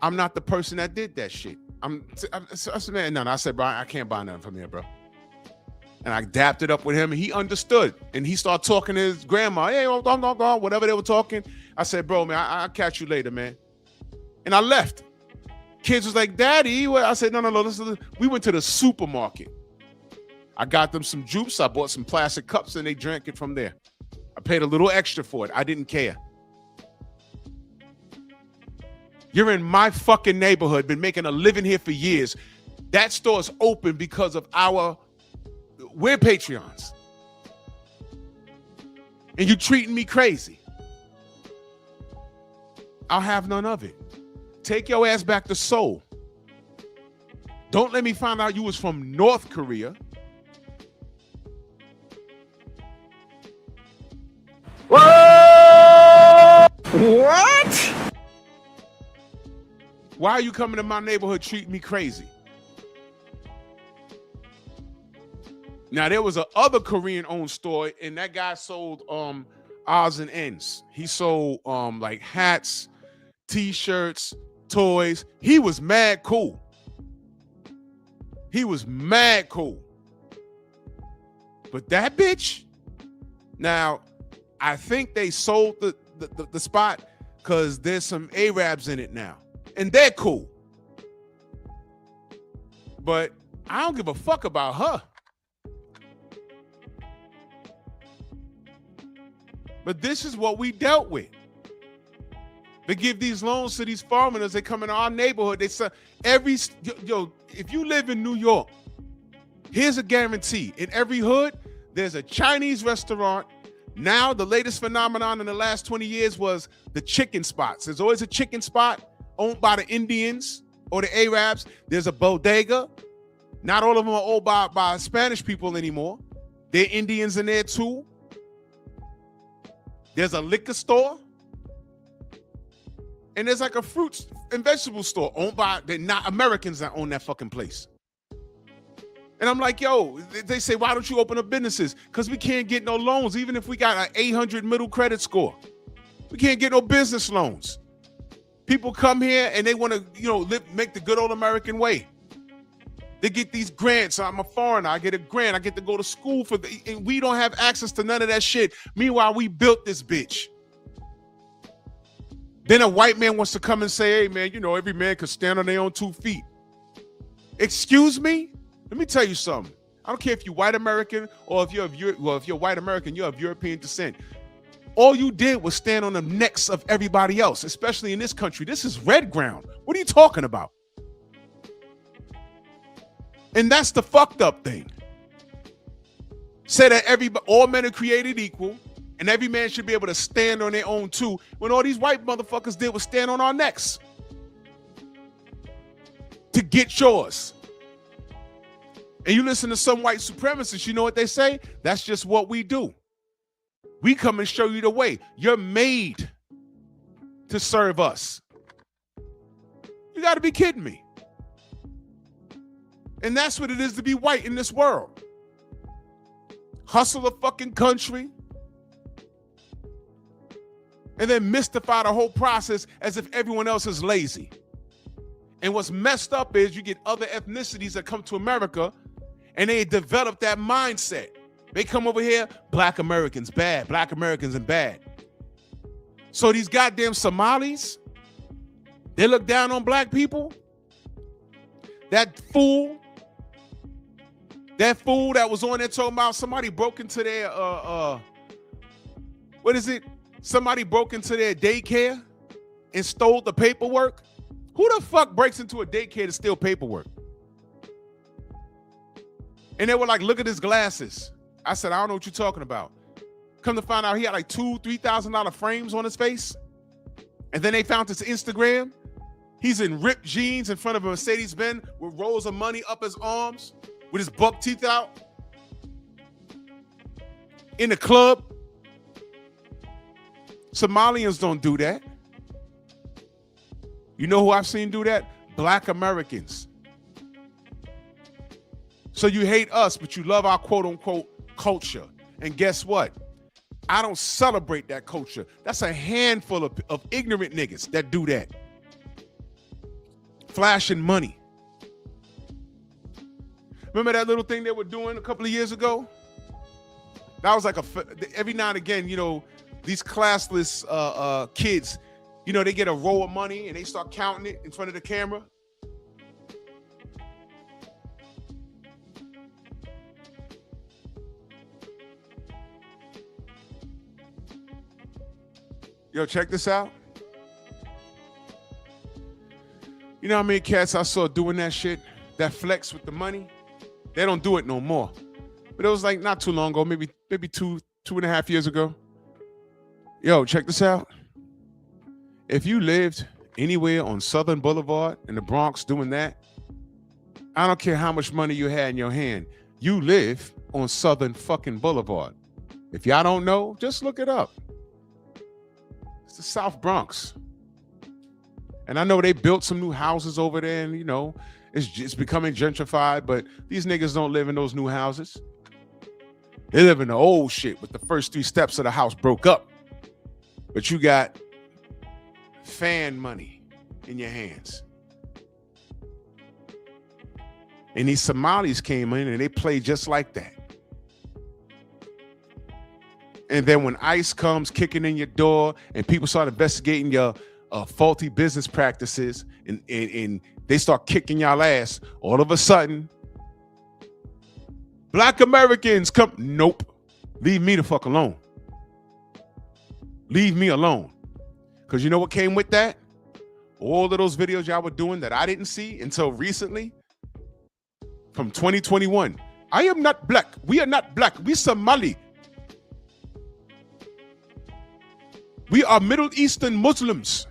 I'm not the person that did that shit. I said, man, no. I said, bro, I can't buy nothing from here, bro. And I dapped it up with him, and he understood. And he started talking to his grandma. Hey, don't, whatever they were talking. I said, bro, man, I'll catch you later, man. And I left. Kids was like, Daddy. I said, no. Listen. We went to the supermarket. I got them some juice. I bought some plastic cups, and they drank it from there. I paid a little extra for it. I didn't care. You're in my fucking neighborhood, been making a living here for years. That store's open because of we're Patreons. And you treating me crazy. I'll have none of it. Take your ass back to Seoul. Don't let me find out you was from North Korea. What? Why are you coming to my neighborhood treating me crazy? Now, there was a other Korean-owned store, and that guy sold odds and ends. He sold like hats, T-shirts, toys. He was mad cool. But that bitch, now, I think they sold the spot because there's some Arabs in it now. And they're cool. But I don't give a fuck about her. But this is what we dealt with. They give these loans to these foreigners. They come in our neighborhood. They say if you live in New York, here's a guarantee. In every hood, there's a Chinese restaurant. Now, the latest phenomenon in the last 20 years was the chicken spots. There's always a chicken spot owned by the Indians or the Arabs. There's a bodega. Not all of them are owned by Spanish people anymore. There are Indians in there too. There's a liquor store. And there's like a fruits and vegetable store owned by, they're not Americans that own that fucking place. And I'm like, yo, they say, why don't you open up businesses? Because we can't get no loans, even if we got an 800 middle credit score. We can't get no business loans. People come here and they want to, make the good old American way. They get these grants. I'm a foreigner. I get a grant. I get to go to school and we don't have access to none of that shit. Meanwhile, we built this bitch. Then a white man wants to come and say, hey, man, every man could stand on their own 2 feet. Excuse me? Let me tell you something. I don't care if you're white American or if you're white American, you're of European descent. All you did was stand on the necks of everybody else, especially in this country. This is red ground. What are you talking about? And that's the fucked up thing. Say that all men are created equal and every man should be able to stand on their own too, when all these white motherfuckers did was stand on our necks to get yours. And you listen to some white supremacists, you know what they say? That's just what we do. We come and show you the way. You're made to serve us. You got to be kidding me. And that's what it is to be white in this world. Hustle a fucking country and then mystify the whole process as if everyone else is lazy. And what's messed up is you get other ethnicities that come to America and they develop that mindset. They come over here, black Americans bad, black Americans and bad. So these goddamn Somalis, they look down on black people. That fool that was on there talking about somebody broke into their what is it? Somebody broke into their daycare and stole the paperwork. Who the fuck breaks into a daycare to steal paperwork? And they were like, look at his glasses. I said, I don't know what you're talking about. Come to find out he had like $2,000-$3,000 frames on his face. And then they found his Instagram. He's in ripped jeans in front of a Mercedes-Benz with rolls of money up his arms with his buck teeth out. In the club. Somalians don't do that. You know who I've seen do that? Black Americans. So you hate us, but you love our quote-unquote culture. And guess what? I don't celebrate that culture. That's a handful of ignorant niggas that do that. Flashing money. Remember that little thing they were doing a couple of years ago? That was like every now and again, you know, these classless kids, you know, they get a roll of money and they start counting it in front of the camera. Yo, check this out. You know how many cats I saw doing that shit? That flex with the money? They don't do it no more. But it was like not too long ago, maybe 2.5 years ago. Yo, check this out. If you lived anywhere on Southern Boulevard in the Bronx doing that, I don't care how much money you had in your hand. You live on Southern fucking Boulevard. If y'all don't know, just look it up. It's the South Bronx. And I know they built some new houses over there and, you know, it's becoming gentrified, but these niggas don't live in those new houses. They live in the old shit with the first 3 steps of the house broke up. But you got fan money in your hands. And these Somalis came in and they played just like that. And then when ICE comes kicking in your door and people start investigating your faulty business practices and they start kicking y'all ass, all of a sudden, black Americans come. Nope. Leave me the fuck alone. Leave me alone. Because you know what came with that? All of those videos y'all were doing that I didn't see until recently. From 2021. I am not black. We are not black. We Somali. We are Middle Eastern Muslims.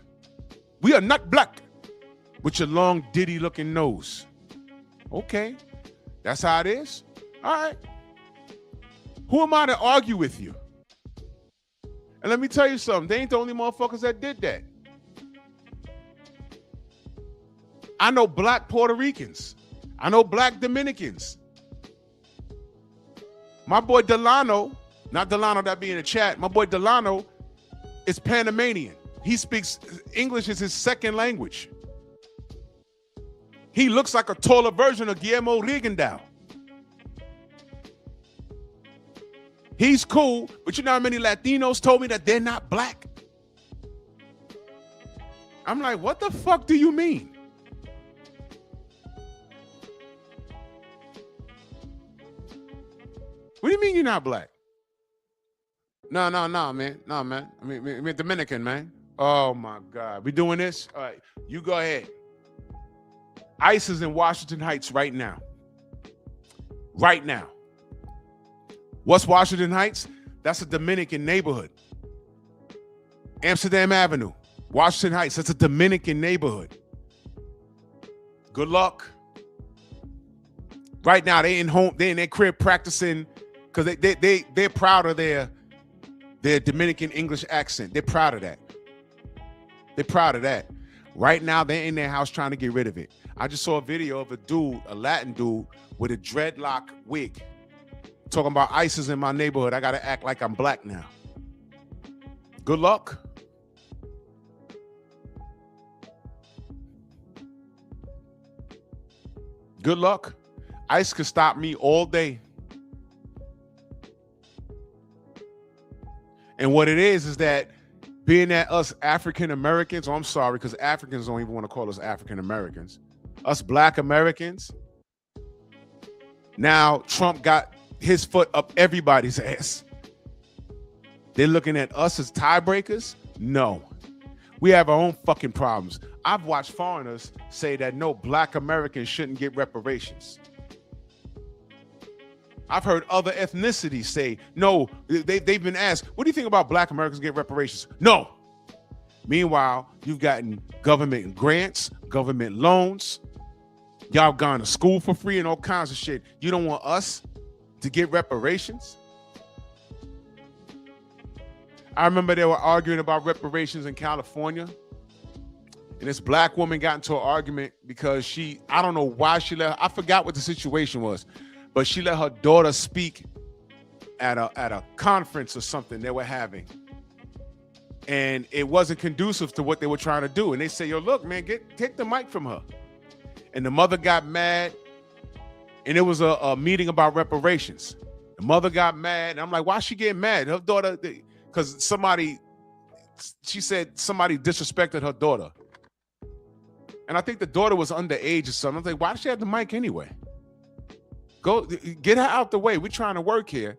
We are not black. With your long diddy looking nose. Okay. That's how it is. All right. Who am I to argue with you? And let me tell you something. They ain't the only motherfuckers that did that. I know black Puerto Ricans. I know black Dominicans. My boy Delano, not Delano that be in the chat, my boy Delano is Panamanian. He speaks English as his second language. He looks like a taller version of Guillermo Rigondeaux. He's cool, but you know how many Latinos told me that they're not black? I'm like, what the fuck do you mean? What do you mean you're not black? No, man. No, man. I mean Dominican, man. Oh, my God. We doing this? All right. You go ahead. ICE is in Washington Heights right now. Right now. What's Washington Heights? That's a Dominican neighborhood. Amsterdam Avenue. Washington Heights. That's a Dominican neighborhood. Good luck. Right now, they in their crib practicing because they're proud of their Dominican English accent. They're proud of that. They're proud of that. Right now, they're in their house trying to get rid of it. I just saw a video of a Latin dude with a dreadlock wig talking about ICE is in my neighborhood. I got to act like I'm black now. Good luck. Good luck. ICE could stop me all day. And what it is that being that us African Americans, I'm sorry, because Africans don't even want to call us African Americans, us Black Americans, now Trump got his foot up everybody's ass. They're looking at us as tiebreakers? No. We have our own fucking problems. I've watched foreigners say that no, Black Americans shouldn't get reparations. I've heard other ethnicities say, no, they've been asked, what do you think about Black Americans get reparations? No. Meanwhile, you've gotten government grants, government loans. Y'all gone to school for free and all kinds of shit. You don't want us to get reparations? I remember they were arguing about reparations in California. And this black woman got into an argument because I don't know why I forgot what the situation was, but she let her daughter speak at a conference or something they were having. And it wasn't conducive to what they were trying to do. And they say, yo, look, man, take the mic from her. And the mother got mad. And it was a meeting about reparations. The mother got mad. And I'm like, why is she getting mad? Her daughter, because she said somebody disrespected her daughter. And I think the daughter was underage or something. I was like, why does she have the mic anyway? Go get her out the way. We're trying to work here.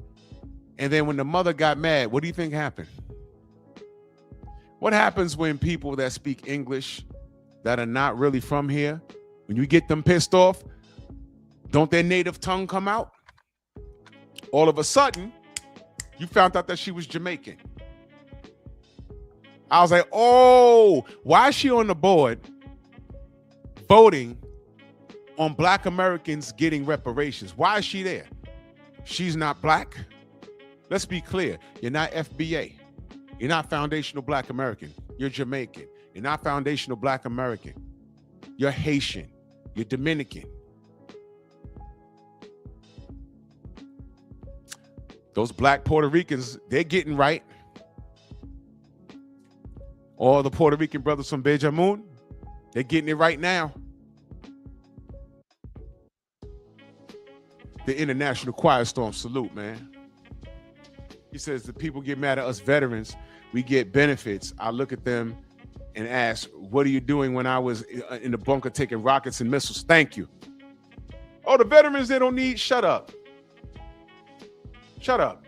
And then when the mother got mad, what do you think happened? What happens when people that speak English that are not really from here, when you get them pissed off, don't their native tongue come out? All of a sudden, you found out that she was Jamaican. I was like, oh, why is she on the board voting on Black Americans getting reparations? Why is she there? She's not Black. Let's be clear. You're not FBA. You're not foundational Black American. You're Jamaican. You're not foundational Black American. You're Haitian. You're Dominican. Those Black Puerto Ricans, they're getting right. All the Puerto Rican brothers from Bejamun, they're getting it right now. The International Quiet Storm salute, man. He says the people get mad at us veterans. We get benefits. I look at them and ask, what are you doing when I was in the bunker taking rockets and missiles? Thank you. Oh, the veterans, they don't need, shut up. Shut up.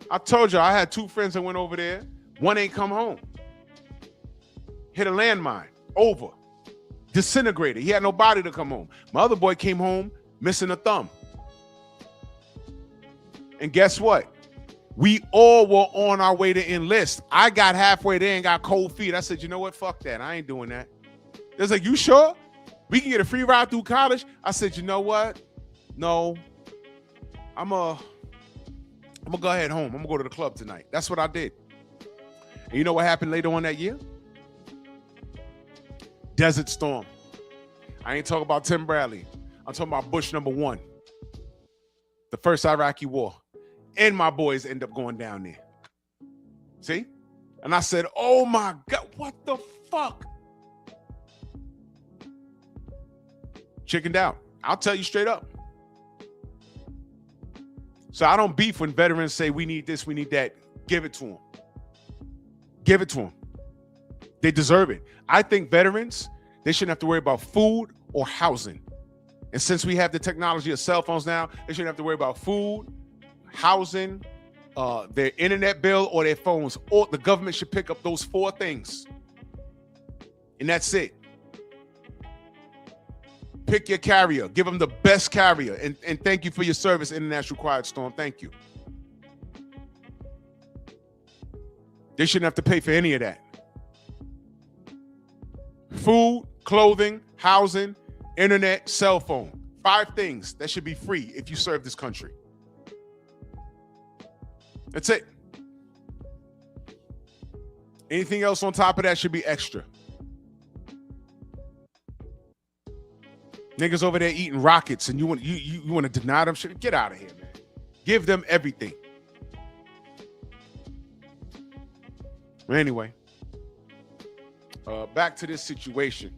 I told you I had two friends that went over there. One ain't come home. Hit a landmine. Over. Disintegrated. He had no body to come home. My other boy came home missing a thumb. And guess what? We all were on our way to enlist. I got halfway there and got cold feet. I said, you know what? Fuck that. I ain't doing that. They was like, you sure? We can get a free ride through college? I said, you know what? No. I'm gonna go ahead home. I'm gonna go to the club tonight. That's what I did. And you know what happened later on that year? Desert Storm. I ain't talking about Tim Bradley. I'm talking about Bush #1. The first Iraqi war. And my boys end up going down there. See? And I said, oh my God, what the fuck? Chickened out. I'll tell you straight up. So I don't beef when veterans say we need this, we need that. Give it to them. Give it to them. They deserve it. I think veterans, they shouldn't have to worry about food or housing. And since we have the technology of cell phones now, they shouldn't have to worry about food, housing, their internet bill, or their phones. Or the government should pick up those 4 things. And that's it. Pick your carrier. Give them the best carrier. And thank you for your service, International Quiet Storm. Thank you. They shouldn't have to pay for any of that. Food, clothing, housing, internet, cell phone. 5 things that should be free if you serve this country. That's it. Anything else on top of that should be extra. Niggas over there eating rockets and you want to deny them shit? Get out of here, man. Give them everything. But anyway, back to this situation.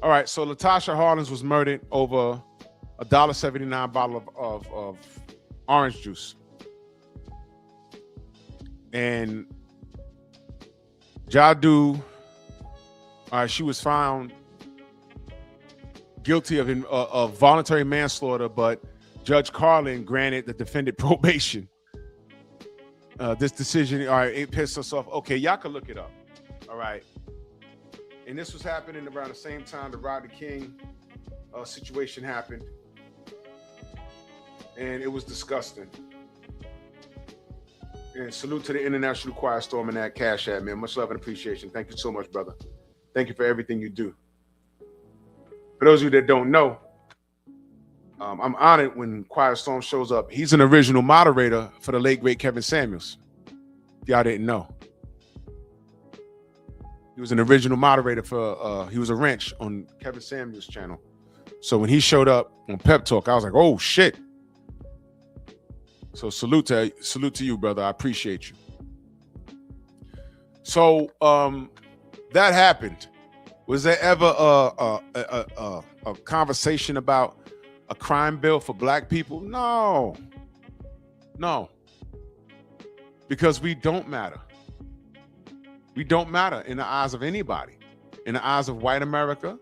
All right, so Latasha Harlins was murdered over a $1.79 bottle of orange juice. And Jadu, she was found guilty of voluntary manslaughter, but Judge Carlin granted the defendant probation. This decision, all right, it pissed us off. Okay, y'all can look it up. All right. And this was happening around the same time the Rodney King situation happened. And it was disgusting. And salute to the International Quiet Storm and that Cash App, man. Much love and appreciation. Thank you so much, brother. Thank you for everything you do. For those of you that don't know, I'm honored when Quiet Storm shows up. He's an original moderator for the late, great Kevin Samuels. If y'all didn't know. He was an original moderator for, he was a wrench on Kevin Samuels' channel. So when he showed up on Pep Talk, I was like, oh, shit. So salute to you, brother. I appreciate you. So that happened. Was there ever a conversation about a crime bill for black people? No. Because we don't matter. We don't matter in the eyes of anybody, in the eyes of white America,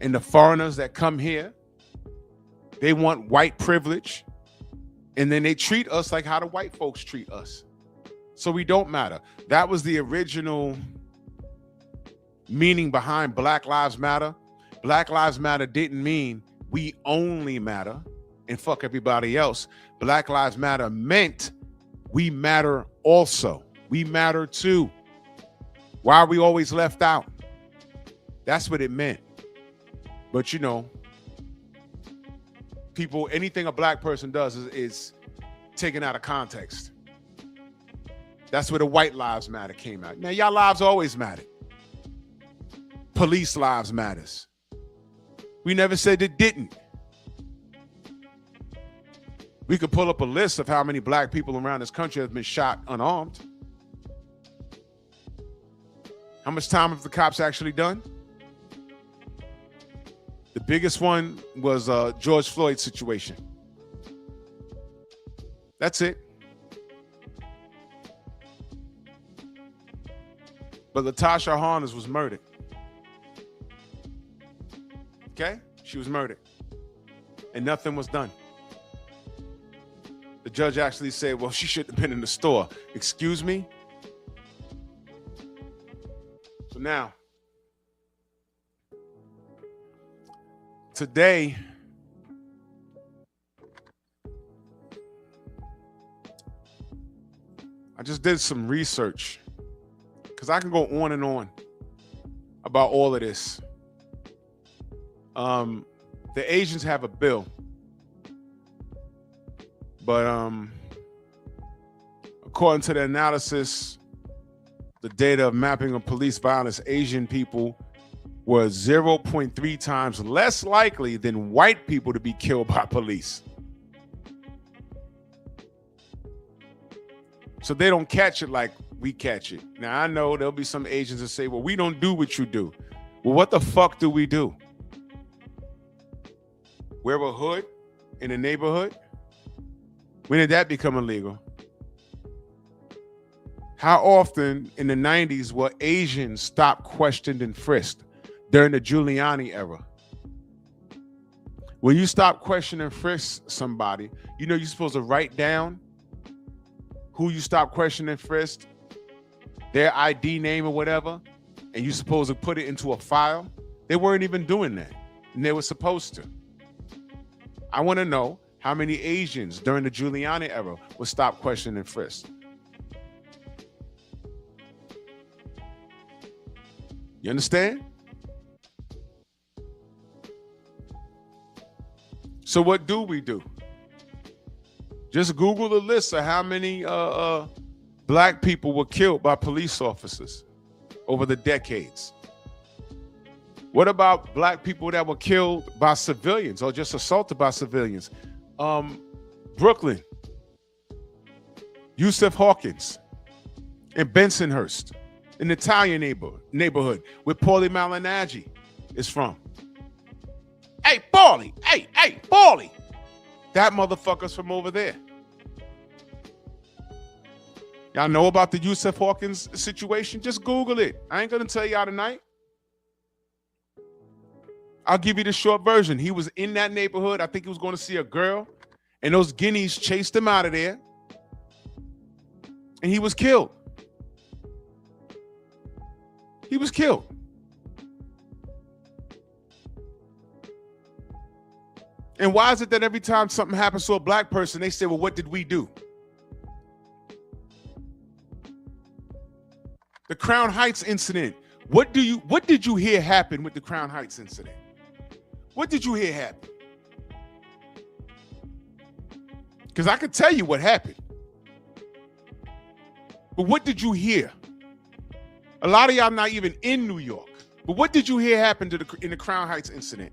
and the foreigners that come here. They want white privilege, and then they treat us like how the white folks treat us. So we don't matter. That was the original meaning behind Black Lives Matter. Black Lives Matter didn't mean we only matter and fuck everybody else. Black Lives Matter meant we matter also. We matter too. Why are we always left out? That's what it meant. But you know, people, anything a black person does is taken out of context. That's where the white lives matter came out. Now, y'all lives always matter. Police lives matters. We never said it didn't. We could pull up a list of how many black people around this country have been shot unarmed. How much time have the cops actually done? The biggest one was George Floyd's situation. That's it. But Latasha Harlins was murdered. Okay? She was murdered. And nothing was done. The judge actually said, well, she shouldn't have been in the store. Excuse me? So now, today, I just did some research because I can go on and on about all of this. The Asians have a bill, but according to the analysis, the data of mapping of police violence, Asian people were 0.3 times less likely than white people to be killed by police. So they don't catch it like we catch it. Now, I know there'll be some Asians that say, well, we don't do what you do. Well, what the fuck do we do? Wear a hood in a neighborhood? When did that become illegal? How often in the 90s were Asians stopped, questioned, and frisked during the Giuliani era? When you stop, question, and frisk somebody, you know you're supposed to write down who you stop, questioning, and frisked, their ID name or whatever, and you're supposed to put it into a file. They weren't even doing that, and they were supposed to. I want to know how many Asians during the Giuliani era were stopped, questioned, and frisked. You understand? So what do we do? Just Google the list of how many black people were killed by police officers over the decades. What about black people that were killed by civilians or just assaulted by civilians? Brooklyn, Yusuf Hawkins, and Bensonhurst, an Italian neighborhood with Paulie Malignaggi. is from. Hey, Paulie. Hey, Paulie. That motherfucker's from over there. Y'all know about the Yusuf Hawkins situation? Just Google it. I ain't going to tell y'all tonight. I'll give you the short version. He was in that neighborhood. I think he was going to see a girl, and those guineas chased him out of there, and he was killed. He was killed. And why is it that every time something happens to a black person, they say, well, what did we do? The Crown Heights incident. What did you hear happen with the Crown Heights incident? What did you hear happen? Because I could tell you what happened. But what did you hear? A lot of y'all not even in New York. But what did you hear happen in the Crown Heights incident?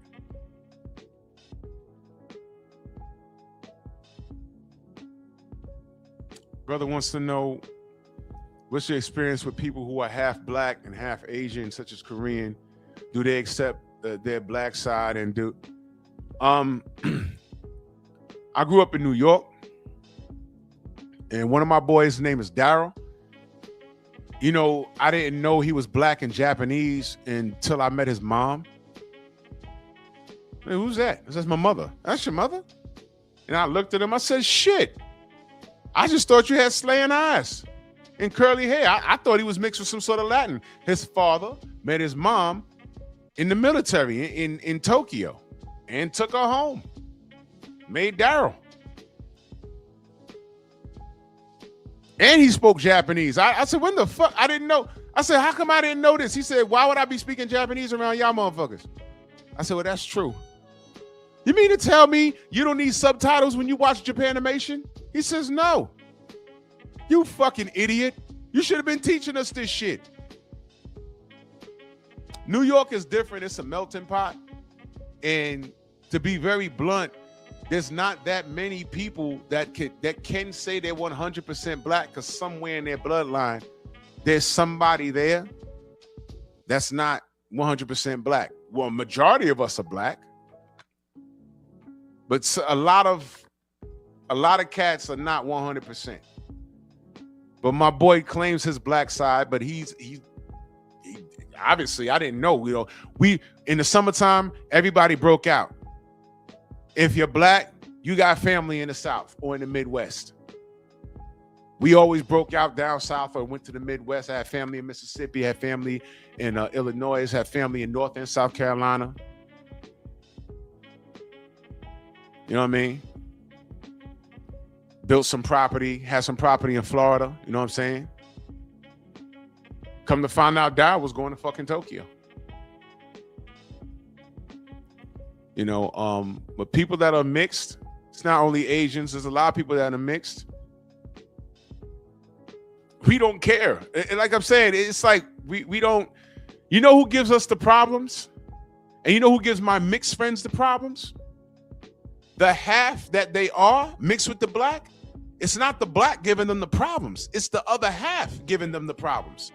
Brother wants to know, what's your experience with people who are half black and half Asian, such as Korean? Do they accept their black side and do? I grew up in New York, and one of my boys' name is Daryl. You know, I didn't know he was black and Japanese until I met his mom. Hey, who's that? That's my mother. That's your mother? And I looked at him. I said, shit. I just thought you had slaying eyes and curly hair. I thought he was mixed with some sort of Latin. His father met his mom in the military in Tokyo and took her home. Made Daryl. And he spoke Japanese. I said, when the fuck? I didn't know. I said, how come I didn't know this? He said, why would I be speaking Japanese around y'all motherfuckers? I said, well, that's true. You mean to tell me you don't need subtitles when you watch Japanimation? He says, no. You fucking idiot. You should have been teaching us this shit. New York is different. It's a melting pot. And to be very blunt, there's not that many people that can say they're 100% black, because somewhere in their bloodline, there's somebody there that's not 100% black. Well, majority of us are black, but a lot of cats are not 100%. But my boy claims his black side, but he obviously, I didn't know. You know, we in the summertime, everybody broke out. If you're black, you got family in the South or in the Midwest. We always broke out down South or went to the Midwest. I had family in Mississippi, had family in Illinois, had family in North and South Carolina. You know what I mean? Built some property, had some property in Florida. You know what I'm saying? Come to find out, Dad was going to fucking Tokyo. You know, but people that are mixed, it's not only Asians, there's a lot of people that are mixed. We don't care. And like I'm saying, it's like we don't, you know who gives us the problems? And you know who gives my mixed friends the problems? The half that they are mixed with the black. It's not the black giving them the problems. It's the other half giving them the problems.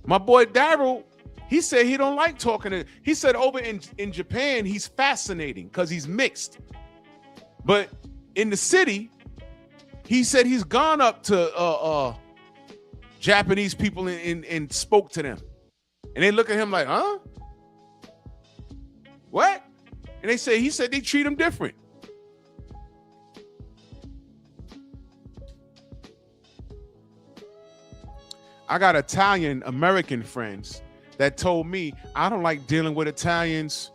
My boy Daryl, he said he don't like talking to, he said over in Japan, he's fascinating because he's mixed. But in the city, he said he's gone up to Japanese people and spoke to them. And they look at him like, huh? What? And he said they treat him different. I got Italian American friends that told me I don't like dealing with Italians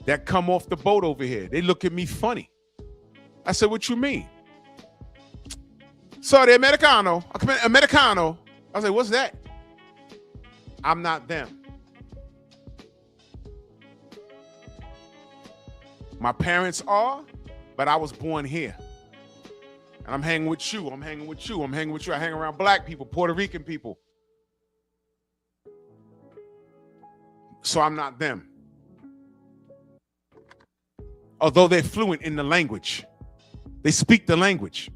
that come off the boat over here. They look at me funny. I said, what you mean? Sorry, Americano. Americano. I was like, what's that? I'm not them. My parents are, but I was born here. And I'm hanging with you. I'm hanging with you. I'm hanging with you. I hang around black people, Puerto Rican people. So I'm not them. Although they're fluent in the language. They speak the language.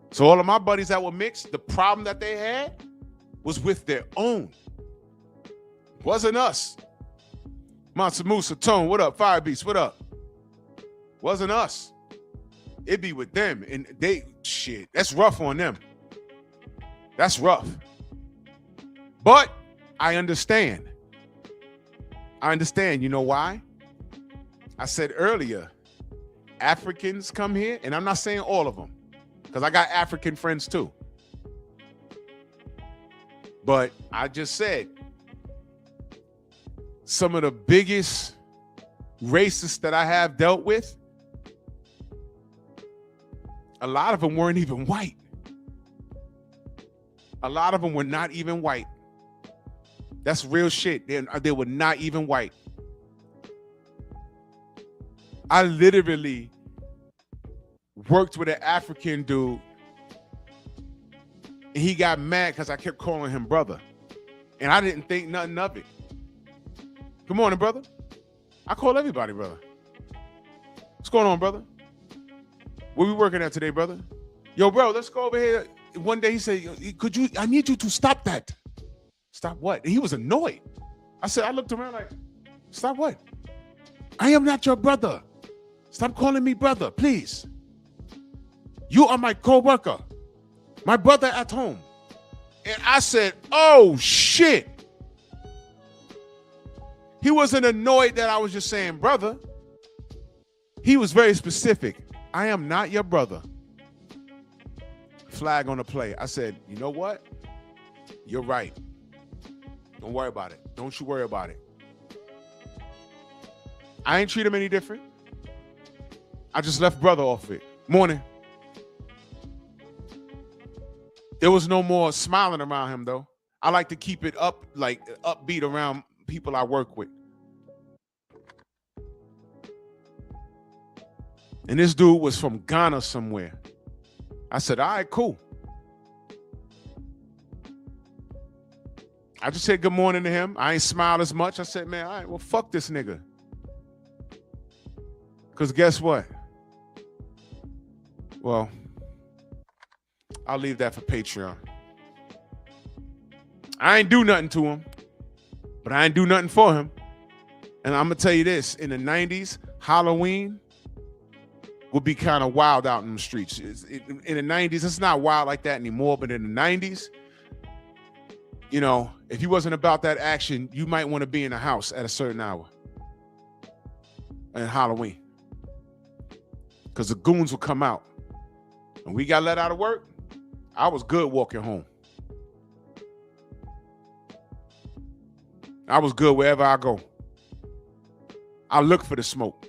So all of my buddies that were mixed, the problem that they had was with their own. Wasn't us. Monster Musa, Tone, what up? Fire Beast, what up? Wasn't us. It be with them. And shit, that's rough on them. That's rough. But I understand. You know why? I said earlier, Africans come here, and I'm not saying all of them, because I got African friends too. But I just said, some of the biggest racists that I have dealt with, a lot of them weren't even white. A lot of them were not even white. That's real shit. They were not even white. I literally worked with an African dude, and he got mad because I kept calling him brother. And I didn't think nothing of it. Good morning, brother. I call everybody brother. What's going on, brother? Where we working at today, brother? Yo, bro, let's go over here. One day he said, I need you to stop that. Stop what? And he was annoyed. I looked around like, stop what? I am not your brother. Stop calling me brother, please. You are my co-worker, my brother at home. And I said, oh, shit. He wasn't annoyed that I was just saying brother. He was very specific. I am not your brother. Flag on the play. I said, you know what? You're right. Don't worry about it. Don't you worry about it. I ain't treat him any different. I just left brother off it. Morning. There was no more smiling around him though. I like to keep it up, like upbeat around people I work with. And this dude was from Ghana somewhere. I said, all right, cool. I just said good morning to him. I ain't smiled as much. I said, man, all right, well, fuck this nigga. Because guess what? Well, I'll leave that for Patreon. I ain't do nothing to him, but I ain't do nothing for him. And I'm going to tell you this. In the 90s, Halloween would be kind of wild out in the streets. In the 90s, it's not wild like that anymore, but in the 90s, you know, if you wasn't about that action, you might want to be in the house at a certain hour on Halloween, because the goons will come out. And we got let out of work, I was good walking home. I was good wherever I go. I look for the smoke.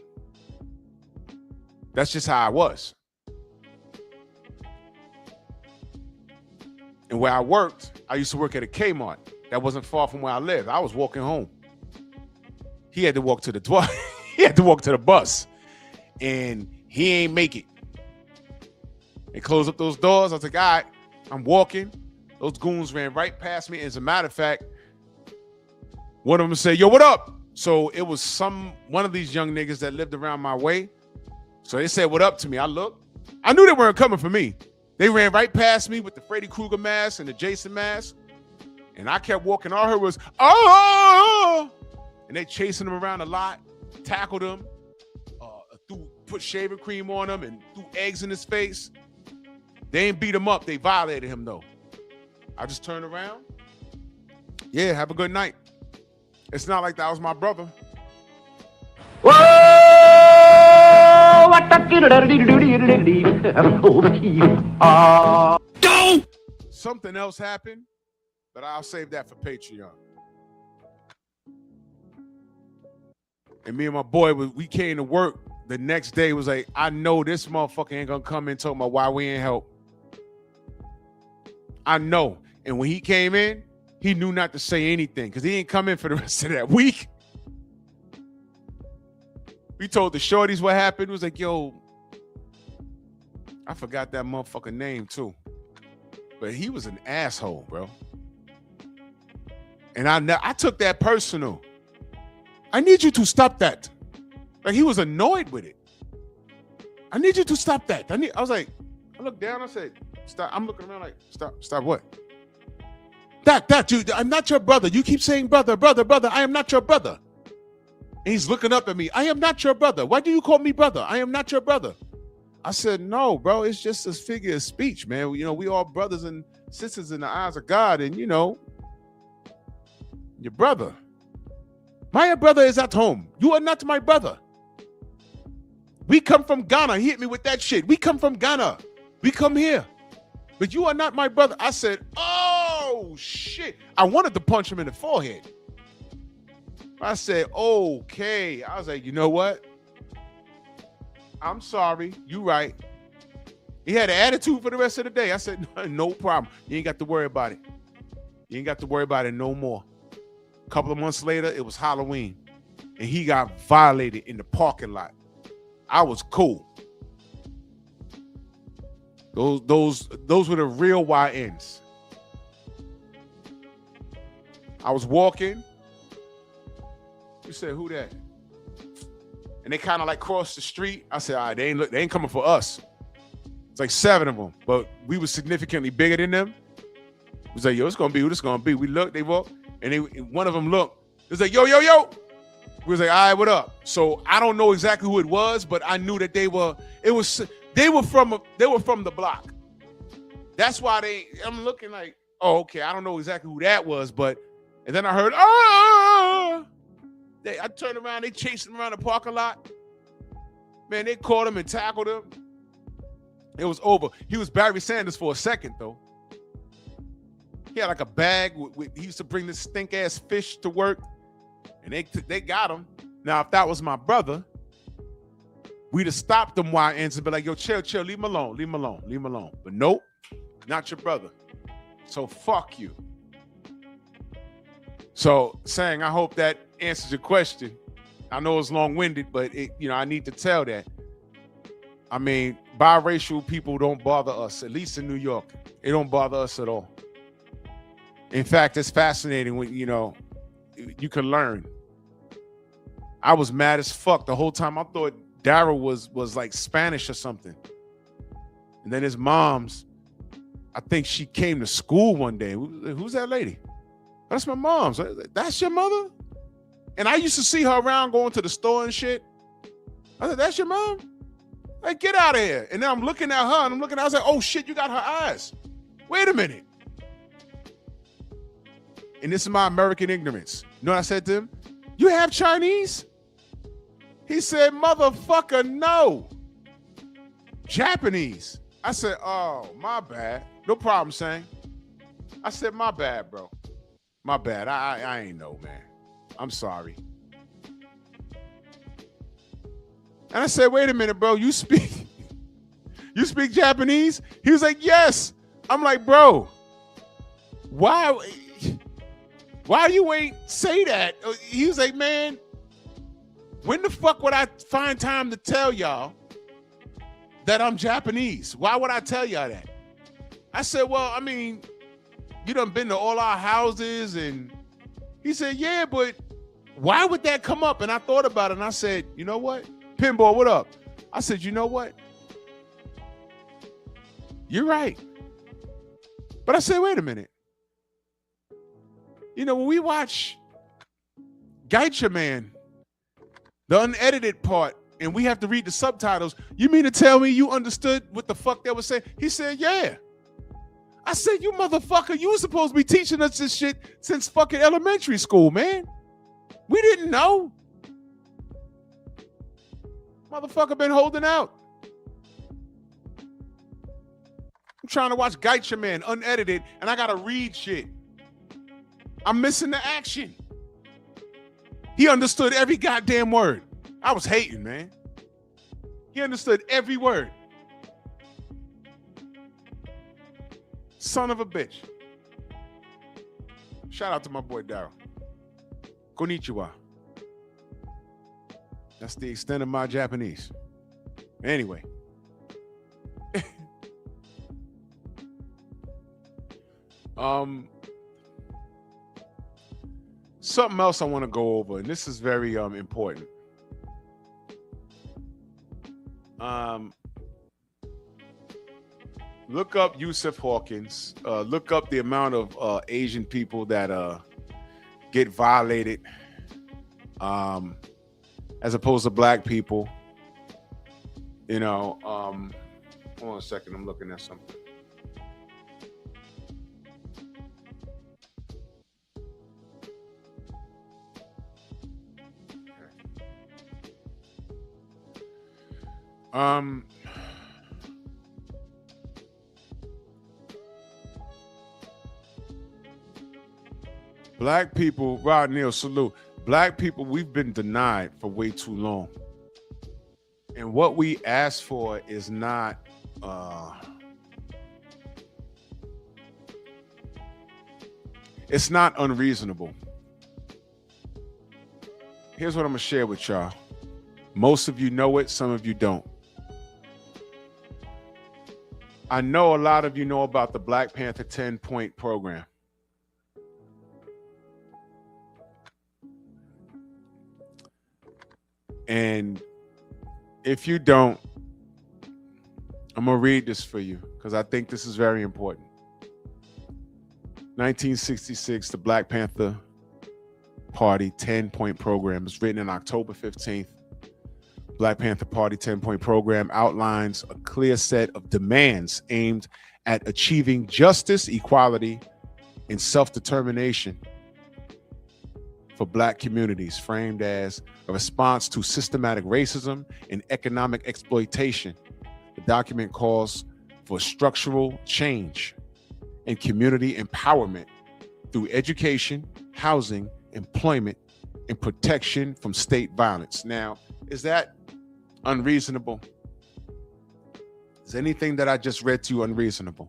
That's just how I was. And where I worked, I used to work at a Kmart. That wasn't far from where I lived. I was walking home. He had to walk to the he had to walk to the bus. And he ain't make it. They closed up those doors. I was like, all right, I'm walking. Those goons ran right past me. As a matter of fact, one of them said, yo, what up? So it was one of these young niggas that lived around my way. So they said, what up to me? I looked. I knew they weren't coming for me. They ran right past me with the Freddy Krueger mask and the Jason mask. And I kept walking. All I heard was, oh! And they chasing him around a lot, tackled him, put shaving cream on him and threw eggs in his face. They ain't beat him up. They violated him, though. I just turned around. Yeah, have a good night. It's not like that was my brother. Something else happened, but I'll save that for Patreon. And me and my boy, we came to work the next day. Was like, I know this motherfucker ain't gonna come in talking about why we ain't help. I know. And when he came in, he knew not to say anything because he ain't come in for the rest of that week. We told the shorties what happened. It was like, yo, I forgot that motherfucker name too. But he was an asshole, bro. And I took that personal. I need you to stop that. Like, he was annoyed with it. I need you to stop that. I was like, I looked down, I said, stop. I'm looking around like, stop what? That dude, I'm not your brother. You keep saying brother, brother, brother. I am not your brother. And he's looking up at me. I am not your brother. Why do you call me brother? I am not your brother. I said, no, bro. It's just a figure of speech, man. You know, we all brothers and sisters in the eyes of God. And, you know, your brother. My brother is at home. You are not my brother. We come from Ghana. He hit me with that shit. We come from Ghana. We come here. But you are not my brother. I said, oh, shit. I wanted to punch him in the forehead. I said, okay. I was like, you know what? I'm sorry. You right. He had an attitude for the rest of the day. I said, no problem. You ain't got to worry about it. You ain't got to worry about it no more. A couple of months later, it was Halloween. And he got violated in the parking lot. I was cool. Those were the real YNs. I was walking. You said, who that? And they kind of like crossed the street. I said, all right, they ain't coming for us. It's like 7 of them, but we were significantly bigger than them. It was like, yo, it's gonna be who this gonna be. We looked, they walked, and one of them looked. It was like, yo, yo, yo. We was like, all right, what up? So I don't know exactly who it was, but I knew that they were from the block. That's why I'm looking like, oh, okay, I don't know exactly who that was, and then I heard, I turned around, they chased him around the parking lot. Man, they caught him and tackled him. It was over. He was Barry Sanders for a second, though. He had like a bag. He used to bring this stink-ass fish to work, and they got him. Now, if that was my brother, we'd have stopped them YNs and be like, yo, chill, leave him alone, leave him alone, leave him alone. But nope, not your brother. So fuck you. So, Sang, I hope that answers your question. I know it's long-winded, but I need to tell that. I mean, biracial people don't bother us, at least in New York. They don't bother us at all. In fact, it's fascinating when, you can learn. I was mad as fuck the whole time. I thought Daryl was like Spanish or something. And then his mom's, I think she came to school one day. Who's that lady? That's my mom's. That's your mother? And I used to see her around going to the store and shit. I said, that's your mom? Like, get out of here. And then I'm looking at her and I was like, oh shit, you got her eyes. Wait a minute. And this is my American ignorance. You know what I said to him? You have Chinese? He said, motherfucker, no. Japanese. I said, oh, my bad. No problem, Sang. I said, my bad, bro. My bad. I ain't know, man. I'm sorry. And I said, wait a minute, bro. You speak Japanese? He was like, yes. I'm like, bro, why you ain't say that? He was like, man, when the fuck would I find time to tell y'all that I'm Japanese? Why would I tell y'all that? I said, well, I mean, you done been to all our houses. And he said, yeah, but why would that come up? And I thought about it and I said, you know what? Pinball, what up? I said, you know what? You're right. But I said, wait a minute. When we watch Geisha Man, the unedited part, and we have to read the subtitles, you mean to tell me you understood what the fuck they were saying? He said, yeah. I said, you motherfucker, you were supposed to be teaching us this shit since fucking elementary school, man. We didn't know. Motherfucker been holding out. I'm trying to watch Geisha Man unedited, and I gotta read shit. I'm missing the action. He understood every goddamn word. I was hating, man. He understood every word. Son of a bitch. Shout out to my boy Daryl. Konnichiwa. That's the extent of my Japanese. Anyway. Something else I want to go over, and this is very important. Look up Yusuf Hawkins. Look up the amount of Asian people that get violated as opposed to black people. You know, hold on a second. I'm looking at something. Black people, Rod Neal, salute. Black people, we've been denied for way too long. And what we ask for is not it's not unreasonable. Here's what I'm gonna share with y'all. Most of you know it, some of you don't. I know a lot of you know about the Black Panther 10-point program. And if you don't, I'm going to read this for you because I think this is very important. 1966, the Black Panther Party 10-point program was written on October 15th. Black Panther Party 10-point program outlines a clear set of demands aimed at achieving justice, equality, and self-determination for Black communities, framed as a response to systematic racism and economic exploitation. The document calls for structural change and community empowerment through education, housing, employment, and protection from state violence. Now, is that unreasonable? Is anything that I just read to you unreasonable?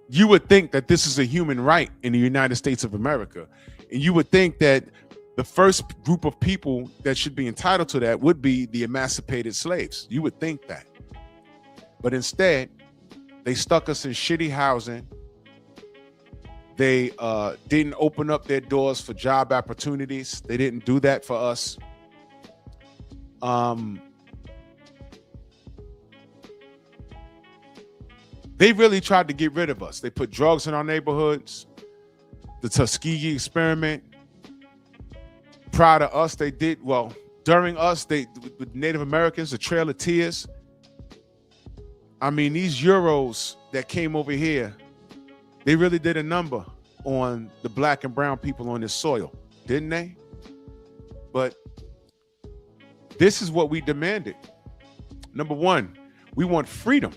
You would think that this is a human right in the United States of America. And you would think that the first group of people that should be entitled to that would be the emancipated slaves. You would think that. But instead, they stuck us in shitty housing. They didn't open up their doors for job opportunities. They didn't do that for us. They really tried to get rid of us. They put drugs in our neighborhoods. The Tuskegee experiment. Prior to us, they did, well, during us, with Native Americans, the Trail of Tears. I mean, these Euros that came over here, they really did a number on the Black and brown people on this soil, didn't they? But this is what we demanded. Number one, we want freedom.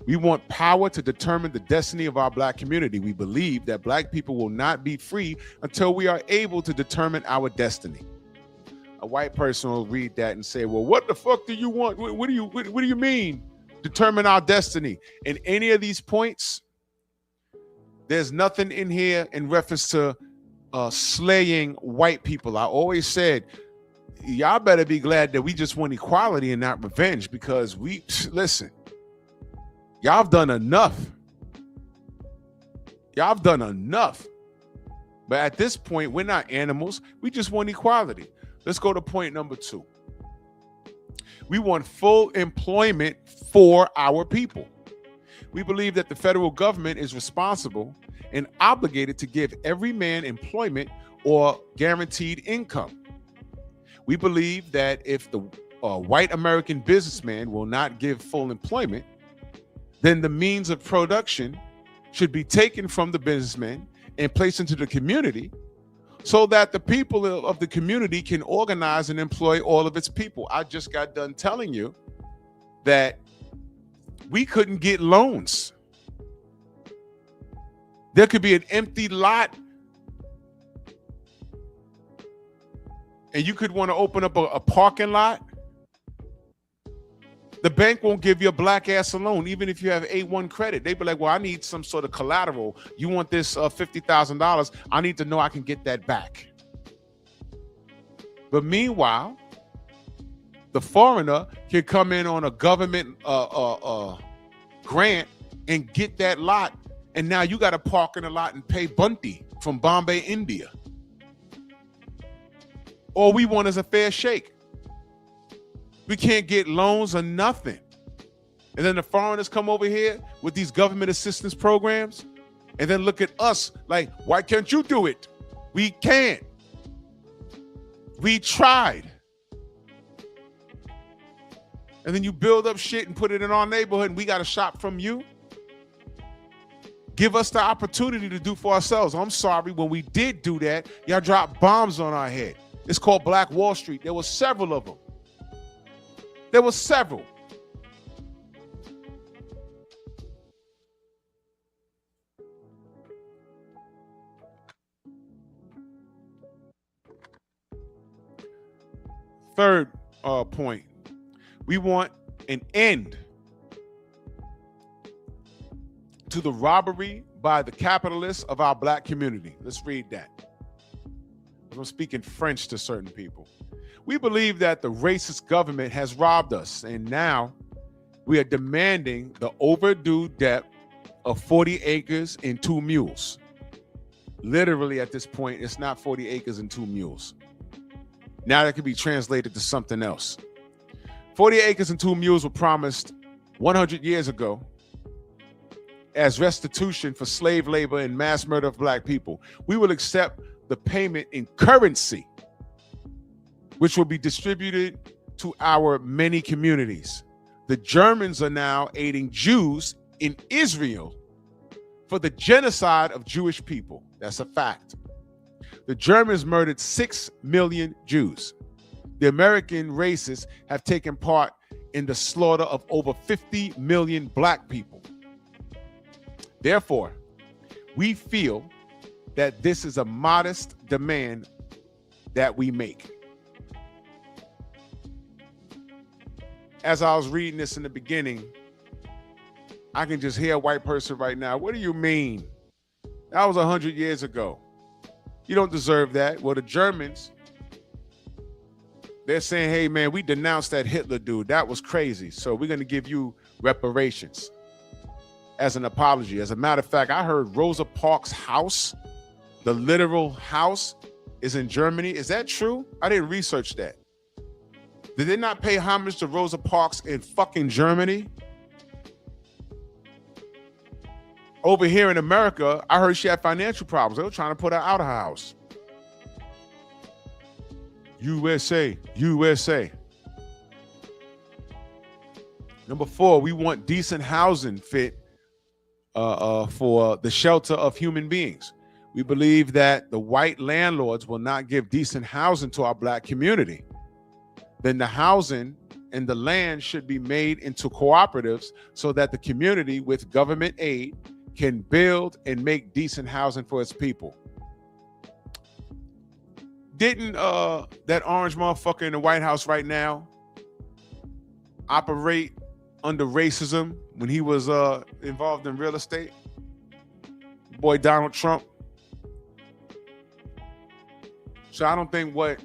We want power to determine the destiny of our Black community. We believe that Black people will not be free until we are able to determine our destiny. A white person will read that and say, well, what the fuck do you want? What do you mean? Determine our destiny. In any of these points, there's nothing in here in reference to slaying white people. I always said, y'all better be glad that we just want equality and not revenge, because listen, y'all have done enough. Y'all have done enough. But at this point, we're not animals. We just want equality. Let's go to point number 2. We want full employment for our people. We believe that the federal government is responsible and obligated to give every man employment or guaranteed income. We believe that if the white American businessman will not give full employment, then the means of production should be taken from the businessman and placed into the community so that the people of the community can organize and employ all of its people. I just got done telling you that we couldn't get loans. There could be an empty lot and you could want to open up a parking lot. The bank won't give you a black ass loan, even if you have A1 credit. They'd be like, well, I need some sort of collateral. You want this $50,000. I need to know I can get that back. But meanwhile, the foreigner can come in on a government grant and get that lot. And now you got to park in a lot and pay Bunty from Bombay, India. All we want is a fair shake. We can't get loans or nothing. And then the foreigners come over here with these government assistance programs and then look at us like, why can't you do it? We can't. We tried. And then you build up shit and put it in our neighborhood and we got to shop from you. Give us the opportunity to do for ourselves. I'm sorry, when we did do that, y'all dropped bombs on our head. It's called Black Wall Street. There were several of them. There were several. Third point, we want an end to the robbery by the capitalists of our black community. Let's read that. I'm speaking French to certain people. We believe that the racist government has robbed us, and now we are demanding the overdue debt of 40 acres and 2 mules. Literally, at this point, it's not 40 acres and 2 mules. Now that could be translated to something else. 40 acres and 2 mules were promised 100 years ago as restitution for slave labor and mass murder of black people. We will accept the payment in currency, which will be distributed to our many communities. The Germans are now aiding Jews in Israel for the genocide of Jewish people. That's a fact. The Germans murdered 6 million Jews. The American racists have taken part in the slaughter of over 50 million black people. Therefore, we feel that this is a modest demand that we make. As I was reading this in the beginning, I can just hear a white person right now. What do you mean? That was 100 years ago. You don't deserve that. Well, the Germans, they're saying, hey, man, we denounced that Hitler dude. That was crazy. So we're going to give you reparations as an apology. As a matter of fact, I heard Rosa Parks' house, the literal house, is in Germany. Is that true? I didn't research that. Did they not pay homage to Rosa Parks in fucking Germany? Over here in America, I heard she had financial problems. They were trying to put her out of her house. USA, USA. Number 4, we want decent housing fit for the shelter of human beings. We believe that the white landlords will not give decent housing to our black community. Then the housing and the land should be made into cooperatives so that the community with government aid can build and make decent housing for its people. Didn't that orange motherfucker in the White House right now operate under racism when he was involved in real estate? Boy, Donald Trump. So I don't think what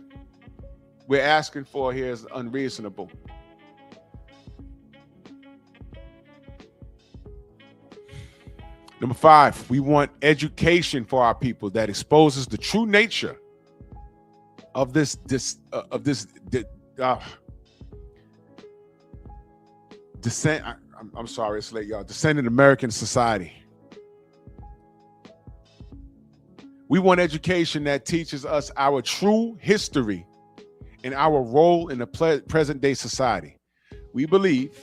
we're asking for here is unreasonable. Number 5, we want education for our people that exposes the true nature of this descent. I'm sorry, it's late, y'all. Descendant American society. We want education that teaches us our true history and our role in the present day society. We believe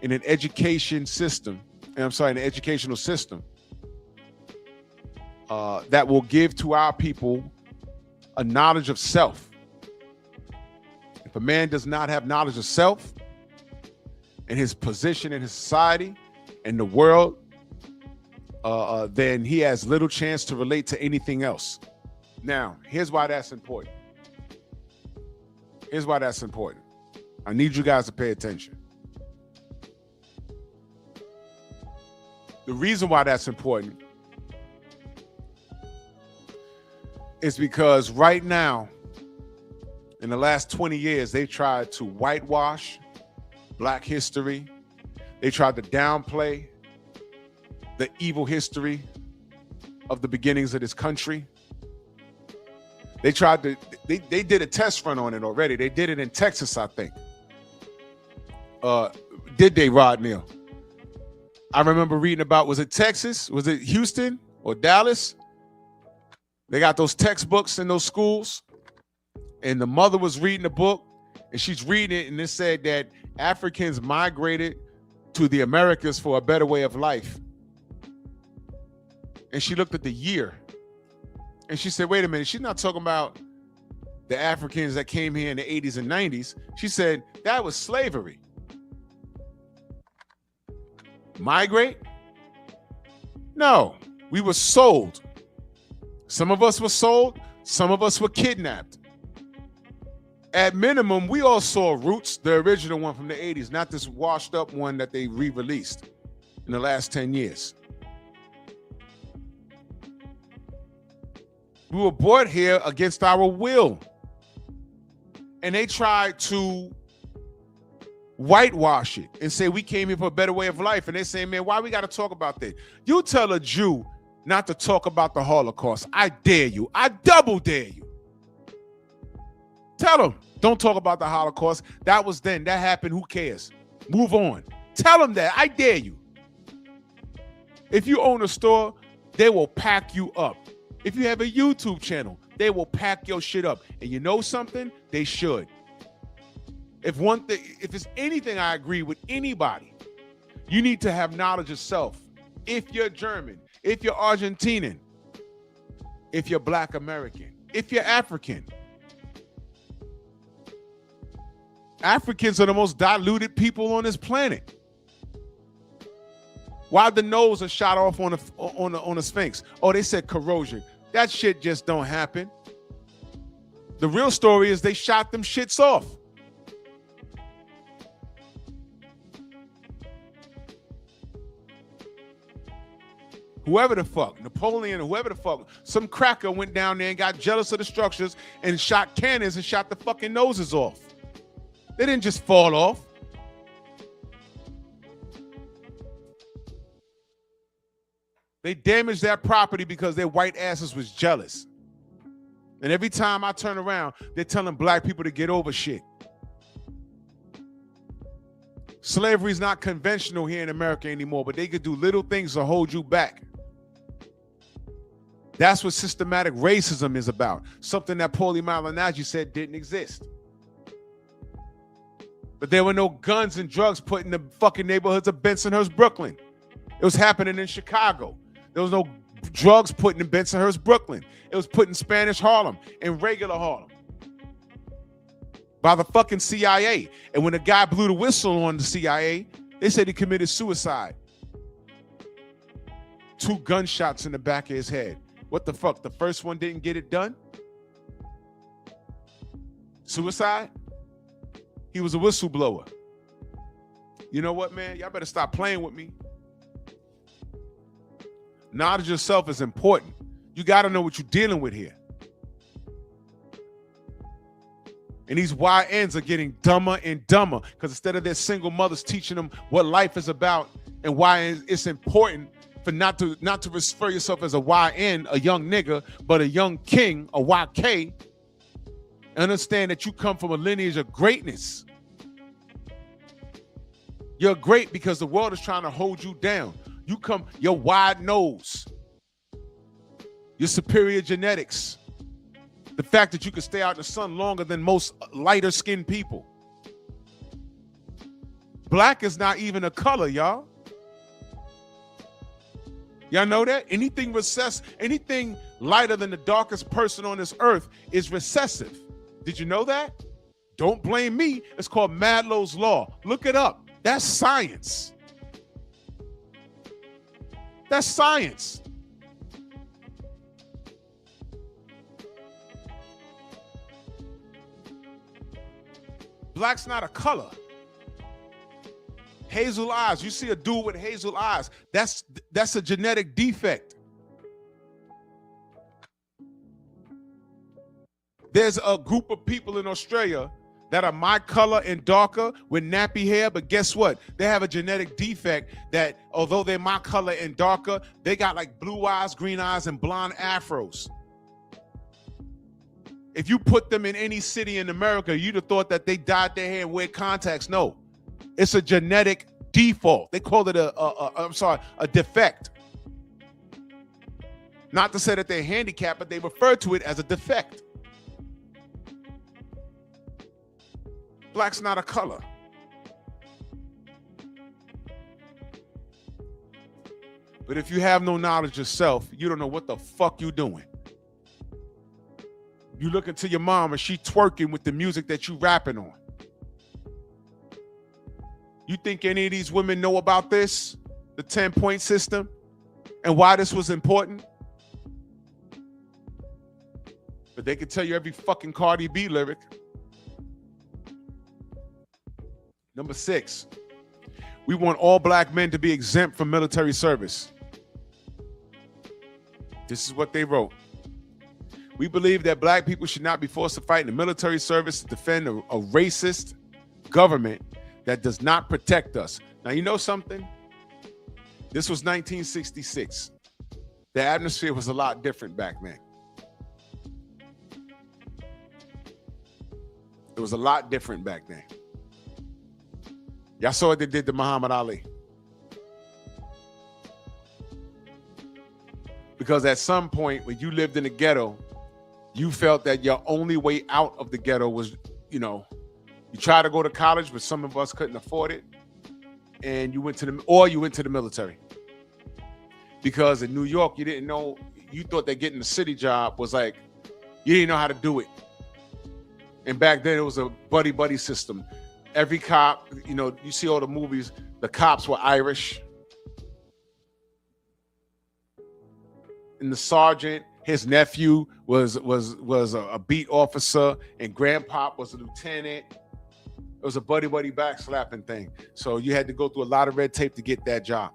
in an education system. An educational system that will give to our people a knowledge of self. If a man does not have knowledge of self and his position in his society and the world, then he has little chance to relate to anything else. Now, here's why that's important. Here's why that's important. I need you guys to pay attention. The reason why that's important is because right now, in the last 20 years, they tried to whitewash Black history. They tried to downplay the evil history of the beginnings of this country. They tried to, they did a test run on it already. They did it in Texas, I think. Did they, Rod Neal? I remember reading about, was it Texas? Was it Houston or Dallas? They got those textbooks in those schools, and the mother was reading the book, and she's reading it, and it said that Africans migrated to the Americas for a better way of life. And she looked at the year, and she said, wait a minute, she's not talking about the Africans that came here in the 80s and 90s. She said that was slavery. Migrate? No, we were sold. Some of us were sold, some of us were kidnapped. At minimum, we all saw Roots, the original one from the 80s, not this washed up one that they re-released in the last 10 years. We were brought here against our will. And they tried to whitewash it and say we came here for a better way of life. And they say, man, why we got to talk about that? You tell a Jew not to talk about the Holocaust. I dare you. I double dare you. Tell them, don't talk about the Holocaust. That was then. That happened. Who cares? Move on. Tell them that. I dare you. If you own a store, they will pack you up. If you have a YouTube channel, they will pack your shit up. And you know something? They should. If it's anything I agree with anybody, you need to have knowledge of self. If you're German, if you're Argentinian, if you're Black American, if you're African. Africans are the most diluted people on this planet. Why the nose are shot off on a Sphinx? Oh, they said corrosion. That shit just don't happen. The real story is they shot them shits off. Whoever the fuck, Napoleon, whoever the fuck, some cracker went down there and got jealous of the structures and shot cannons and shot the fucking noses off. They didn't just fall off. They damaged that property because their white asses was jealous. And every time I turn around, they're telling black people to get over shit. Slavery is not conventional here in America anymore, but they could do little things to hold you back. That's what systematic racism is about. Something that Paulie Malignaggi said didn't exist. But there were no guns and drugs put in the fucking neighborhoods of Bensonhurst, Brooklyn. It was happening in Chicago. There was no drugs put in Bensonhurst, Brooklyn. It was put in Spanish Harlem and regular Harlem by the fucking CIA. And when the guy blew the whistle on the CIA, they said he committed suicide. 2 gunshots in the back of his head. What the fuck? The first one didn't get it done? Suicide? He was a whistleblower. You know what, man? Y'all better stop playing with me. Knowledge of yourself is important. You got to know what you're dealing with here. And these YNs are getting dumber and dumber because instead of their single mothers teaching them what life is about and why it's important for not to refer yourself as a YN, a young nigga, but a young king, a YK, understand that you come from a lineage of greatness. You're great because the world is trying to hold you down. You come, your wide nose, your superior genetics, the fact that you can stay out in the sun longer than most lighter skinned people. Black is not even a color, y'all. Y'all know that? Anything lighter than the darkest person on this earth is recessive. Did you know that? Don't blame me. It's called Madlow's Law. Look it up. That's science. That's science. Black's not a color. Hazel eyes. You see a dude with hazel eyes. That's a genetic defect. There's a group of people in Australia that are my color and darker with nappy hair, but guess what? They have a genetic defect that although they're my color and darker, they got like blue eyes, green eyes, and blonde afros. If you put them in any city in America, you'd have thought that they dyed their hair and wear contacts. No, it's a genetic default. They call it a defect. Not to say that they're handicapped, but they refer to it as a defect. Black's not a color. But if you have no knowledge yourself, you don't know what the fuck you doing. You look into your mom and she twerking with the music that you rapping on. You think any of these women know about this? The 10-point system? And why this was important? But they can tell you every fucking Cardi B lyric. Number 6, we want all black men to be exempt from military service. This is what they wrote. We believe that black people should not be forced to fight in the military service to defend a racist government that does not protect us. Now, you know something? This was 1966. The atmosphere was a lot different back then. It was a lot different back then. Y'all saw what they did to Muhammad Ali. Because at some point when you lived in the ghetto, you felt that your only way out of the ghetto was, you tried to go to college, but some of us couldn't afford it. And you went to the military. Because in New York, you thought that getting a city job was like, you didn't know how to do it. And back then it was a buddy system. Every cop, you see all the movies, the cops were Irish. And the sergeant, his nephew was a beat officer, and grandpop was a lieutenant. It was a buddy backslapping thing. So you had to go through a lot of red tape to get that job.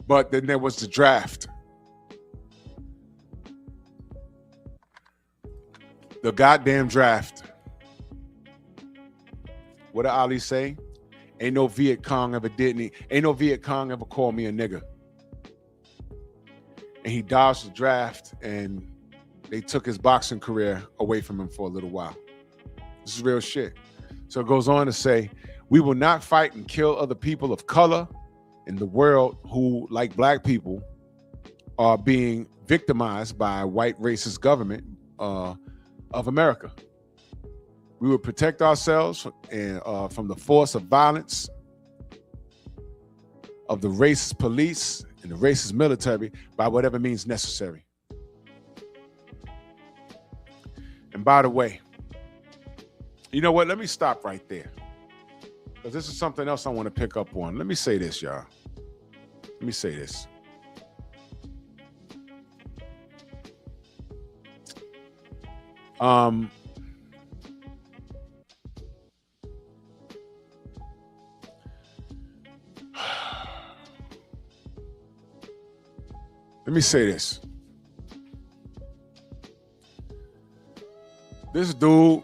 But then there was the draft. The goddamn draft. What did Ali say? Ain't no Viet Cong ever called me a nigga. And he dodged the draft, and they took his boxing career away from him for a little while. This is real shit. So it goes on to say, we will not fight and kill other people of color in the world who, like black people, are being victimized by a white racist government of America. We will protect ourselves from the force of violence of the racist police and the racist military by whatever means necessary. And by the way, you know what? Let me stop right there, because this is something else I want to pick up on. Let me say this, y'all. Let me say this. Let me say this. This dude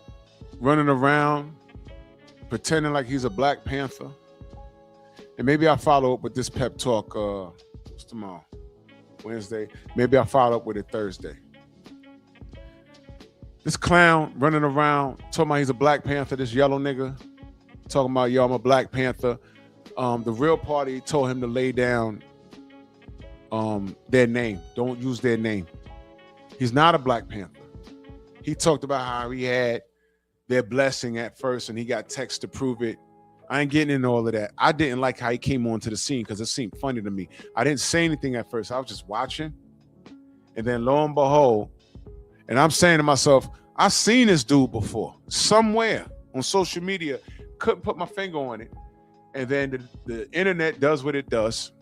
running around pretending like he's a Black Panther. And maybe I'll follow up with this pep talk. What's tomorrow? Wednesday. Maybe I'll follow up with it Thursday. This clown running around talking about he's a Black Panther, this yellow nigga talking about, yo, I'm a Black Panther. The real party told him to lay down their name. Don't use their name. He's not a Black Panther. He talked about how he had their blessing at first and he got text to prove it. I ain't getting into all of that. I didn't like how he came onto the scene because it seemed funny to me. I didn't say anything at first. I was just watching. And then lo and behold, and I'm saying to myself, I've seen this dude before somewhere on social media. Couldn't put my finger on it. And then the internet does what it does.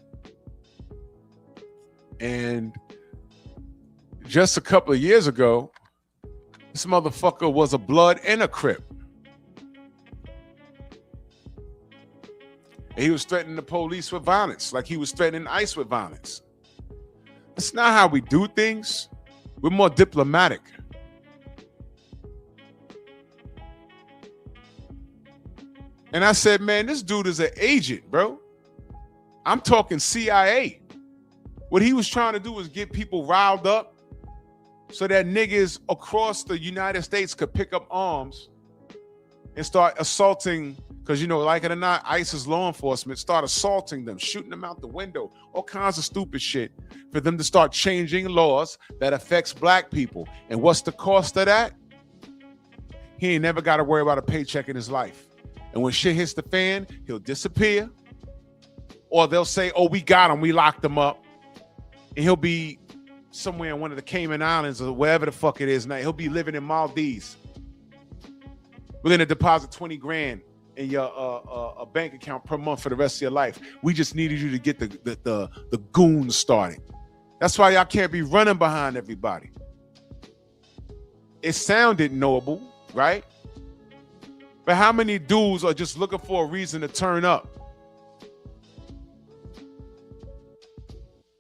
And just a couple of years ago, this motherfucker was a Blood and a Crip. And he was threatening the police with violence, like he was threatening ICE with violence. That's not how we do things. We're more diplomatic. And I said, man, this dude is an agent, bro. I'm talking CIA. What he was trying to do was get people riled up so that niggas across the United States could pick up arms and start assaulting, because, you know, like it or not, ISIS law enforcement start assaulting them, shooting them out the window, all kinds of stupid shit for them to start changing laws that affects black people. And what's the cost of that? He ain't never got to worry about a paycheck in his life. And when shit hits the fan, he'll disappear. Or they'll say, oh, we got him, we locked him up. And he'll be somewhere in one of the Cayman Islands or wherever the fuck it is now. He'll be living in Maldives. We're going to deposit 20 grand in your a bank account per month for the rest of your life. We just needed you to get the goons started. That's why y'all can't be running behind everybody. It sounded noble, right? But how many dudes are just looking for a reason to turn up?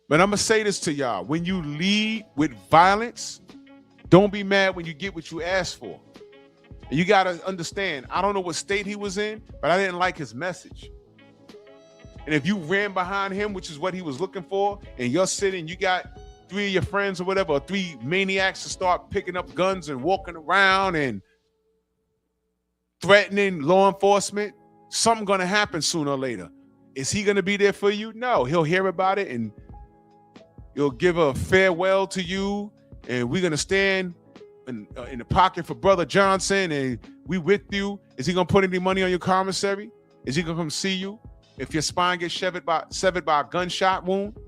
But I'm going to say this to y'all. When you lead with violence, don't be mad when you get what you asked for. And you got to understand, I don't know what state he was in, but I didn't like his message. And if you ran behind him, which is what he was looking for, and you're sitting, you got 3 of your friends or whatever, or 3 maniacs to start picking up guns and walking around and threatening law enforcement, something going to happen sooner or later. Is he going to be there for you? No, he'll hear about it and he'll give a farewell to you, and we're going to stand in the pocket for Brother Johnson, and we with you. Is he going to put any money on your commissary? Is he going to come see you? If your spine gets severed by a gunshot wound,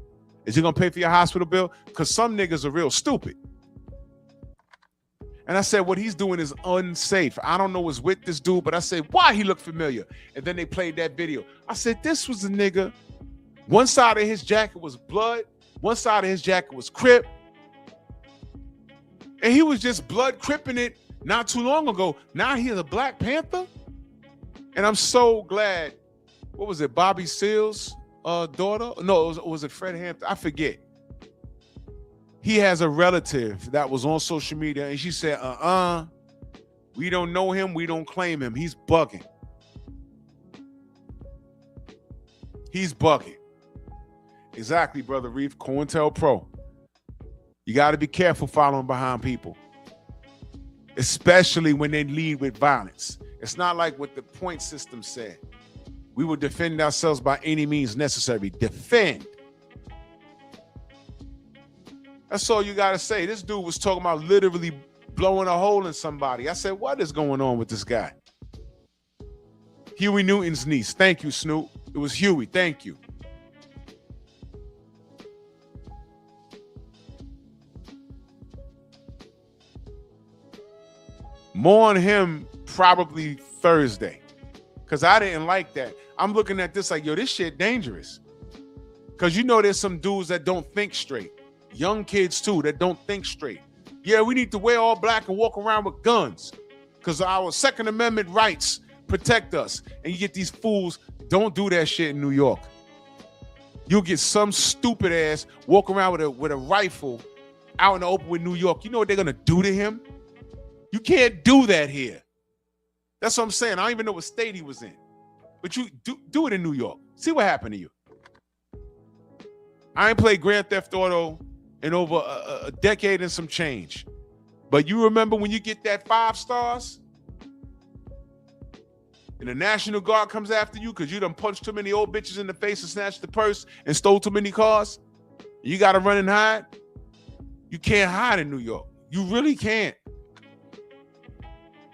is he going to pay for your hospital bill? Because some niggas are real stupid. And I said, what he's doing is unsafe. I don't know what's with this dude, but I said, why he look familiar? And then they played that video. I said, this was a nigga. One side of his jacket was blood. One side of his jacket was Crip. And he was just blood cripping it not too long ago. Now he's a Black Panther. And I'm so glad. What was it? Bobby Seale's daughter? No, was it Fred Hampton? I forget. He has a relative that was on social media, and she said, we don't know him. We don't claim him. He's bugging. He's bugging. Exactly, Brother Reef. COINTELPRO. You got to be careful following behind people, especially when they lead with violence. It's not like what the point system said. We will defend ourselves by any means necessary. Defend. That's all you got to say. This dude was talking about literally blowing a hole in somebody. I said, what is going on with this guy? Huey Newton's niece. Thank you, Snoop. It was Huey. Thank you. More on him probably Thursday, because I didn't like that. I'm looking at this like, yo, this shit dangerous. Because you know there's some dudes that don't think straight. Young kids too that don't think straight. Yeah, we need to wear all black and walk around with guns because our Second Amendment rights protect us. And you get these fools, don't do that shit in New York. You'll get some stupid ass walk around with a rifle out in the open with New York. You know what they're gonna do to him? You can't do that here. That's what I'm saying. I don't even know what state he was in. But you do it in New York. See what happened to you. I ain't played Grand Theft Auto in over a decade and some change. But you remember when you get that 5 stars and the National Guard comes after you because you done punched too many old bitches in the face and snatched the purse and stole too many cars? You got to run and hide? You can't hide in New York. You really can't.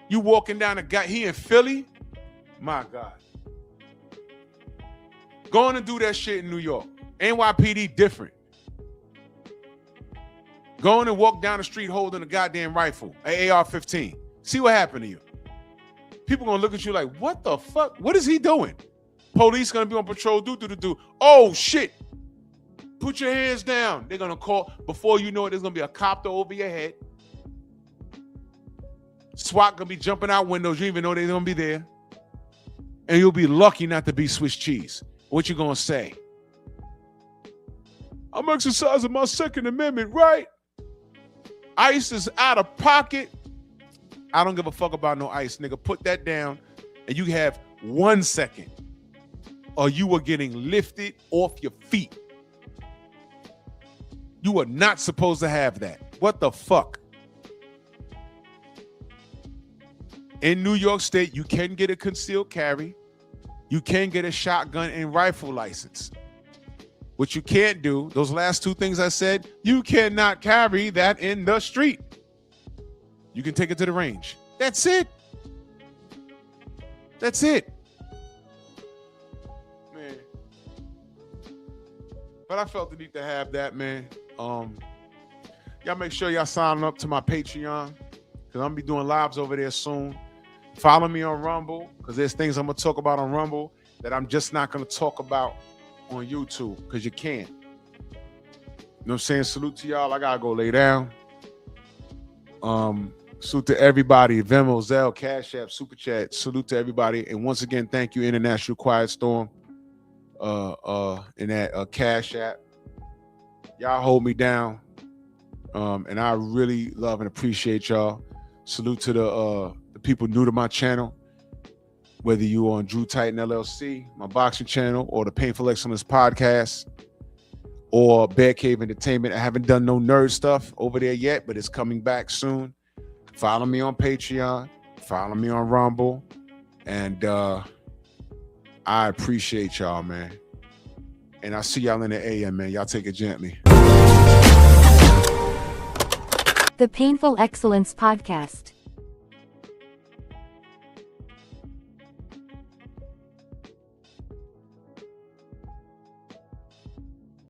You walking down a guy, he in Philly? My God. Go on and do that shit in New York. NYPD different. Go on and walk down the street holding a goddamn rifle, an AR-15. See what happened to you. People gonna look at you like, what the fuck? What is he doing? Police gonna be on patrol, do. Oh shit. Put your hands down. They're gonna call, before you know it, there's gonna be a copter over your head. SWAT gonna be jumping out windows. You even know they're gonna be there. And you'll be lucky not to be Swiss cheese. What you gonna say? I'm exercising my Second Amendment right. ICE is out of pocket. I don't give a fuck about no ICE, nigga. Put that down and you have 1 second or you are getting lifted off your feet. You are not supposed to have that. What the fuck? In New York State, you can get a concealed carry. You can get a shotgun and rifle license. What you can't do, those last two things I said, you cannot carry that in the street. You can take it to the range. That's it. That's it. Man. But I felt the need to have that, man. Y'all make sure y'all sign up to my Patreon, because I'm gonna be doing lives over there soon. Follow me on Rumble, because there's things I'm gonna talk about on Rumble that I'm just not gonna talk about on YouTube, because you can't. You know what I'm saying? Salute to y'all. I gotta go lay down. Salute to everybody. Venmo, Zelle, Cash App, Super Chat. Salute to everybody. And once again, thank you, International Quiet Storm. In that Cash App. Y'all hold me down. And I really love and appreciate y'all. Salute to the people new to my channel, whether you on Drew Titan LLC, my boxing channel, or the Painful Excellence podcast, or Bear Cave Entertainment. I haven't done no nerd stuff over there yet, but it's coming back soon. Follow me on Patreon. Follow me on Rumble. And I appreciate y'all, man. And I'll see y'all in the AM, man. Y'all take it gently. The Painful Excellence Podcast.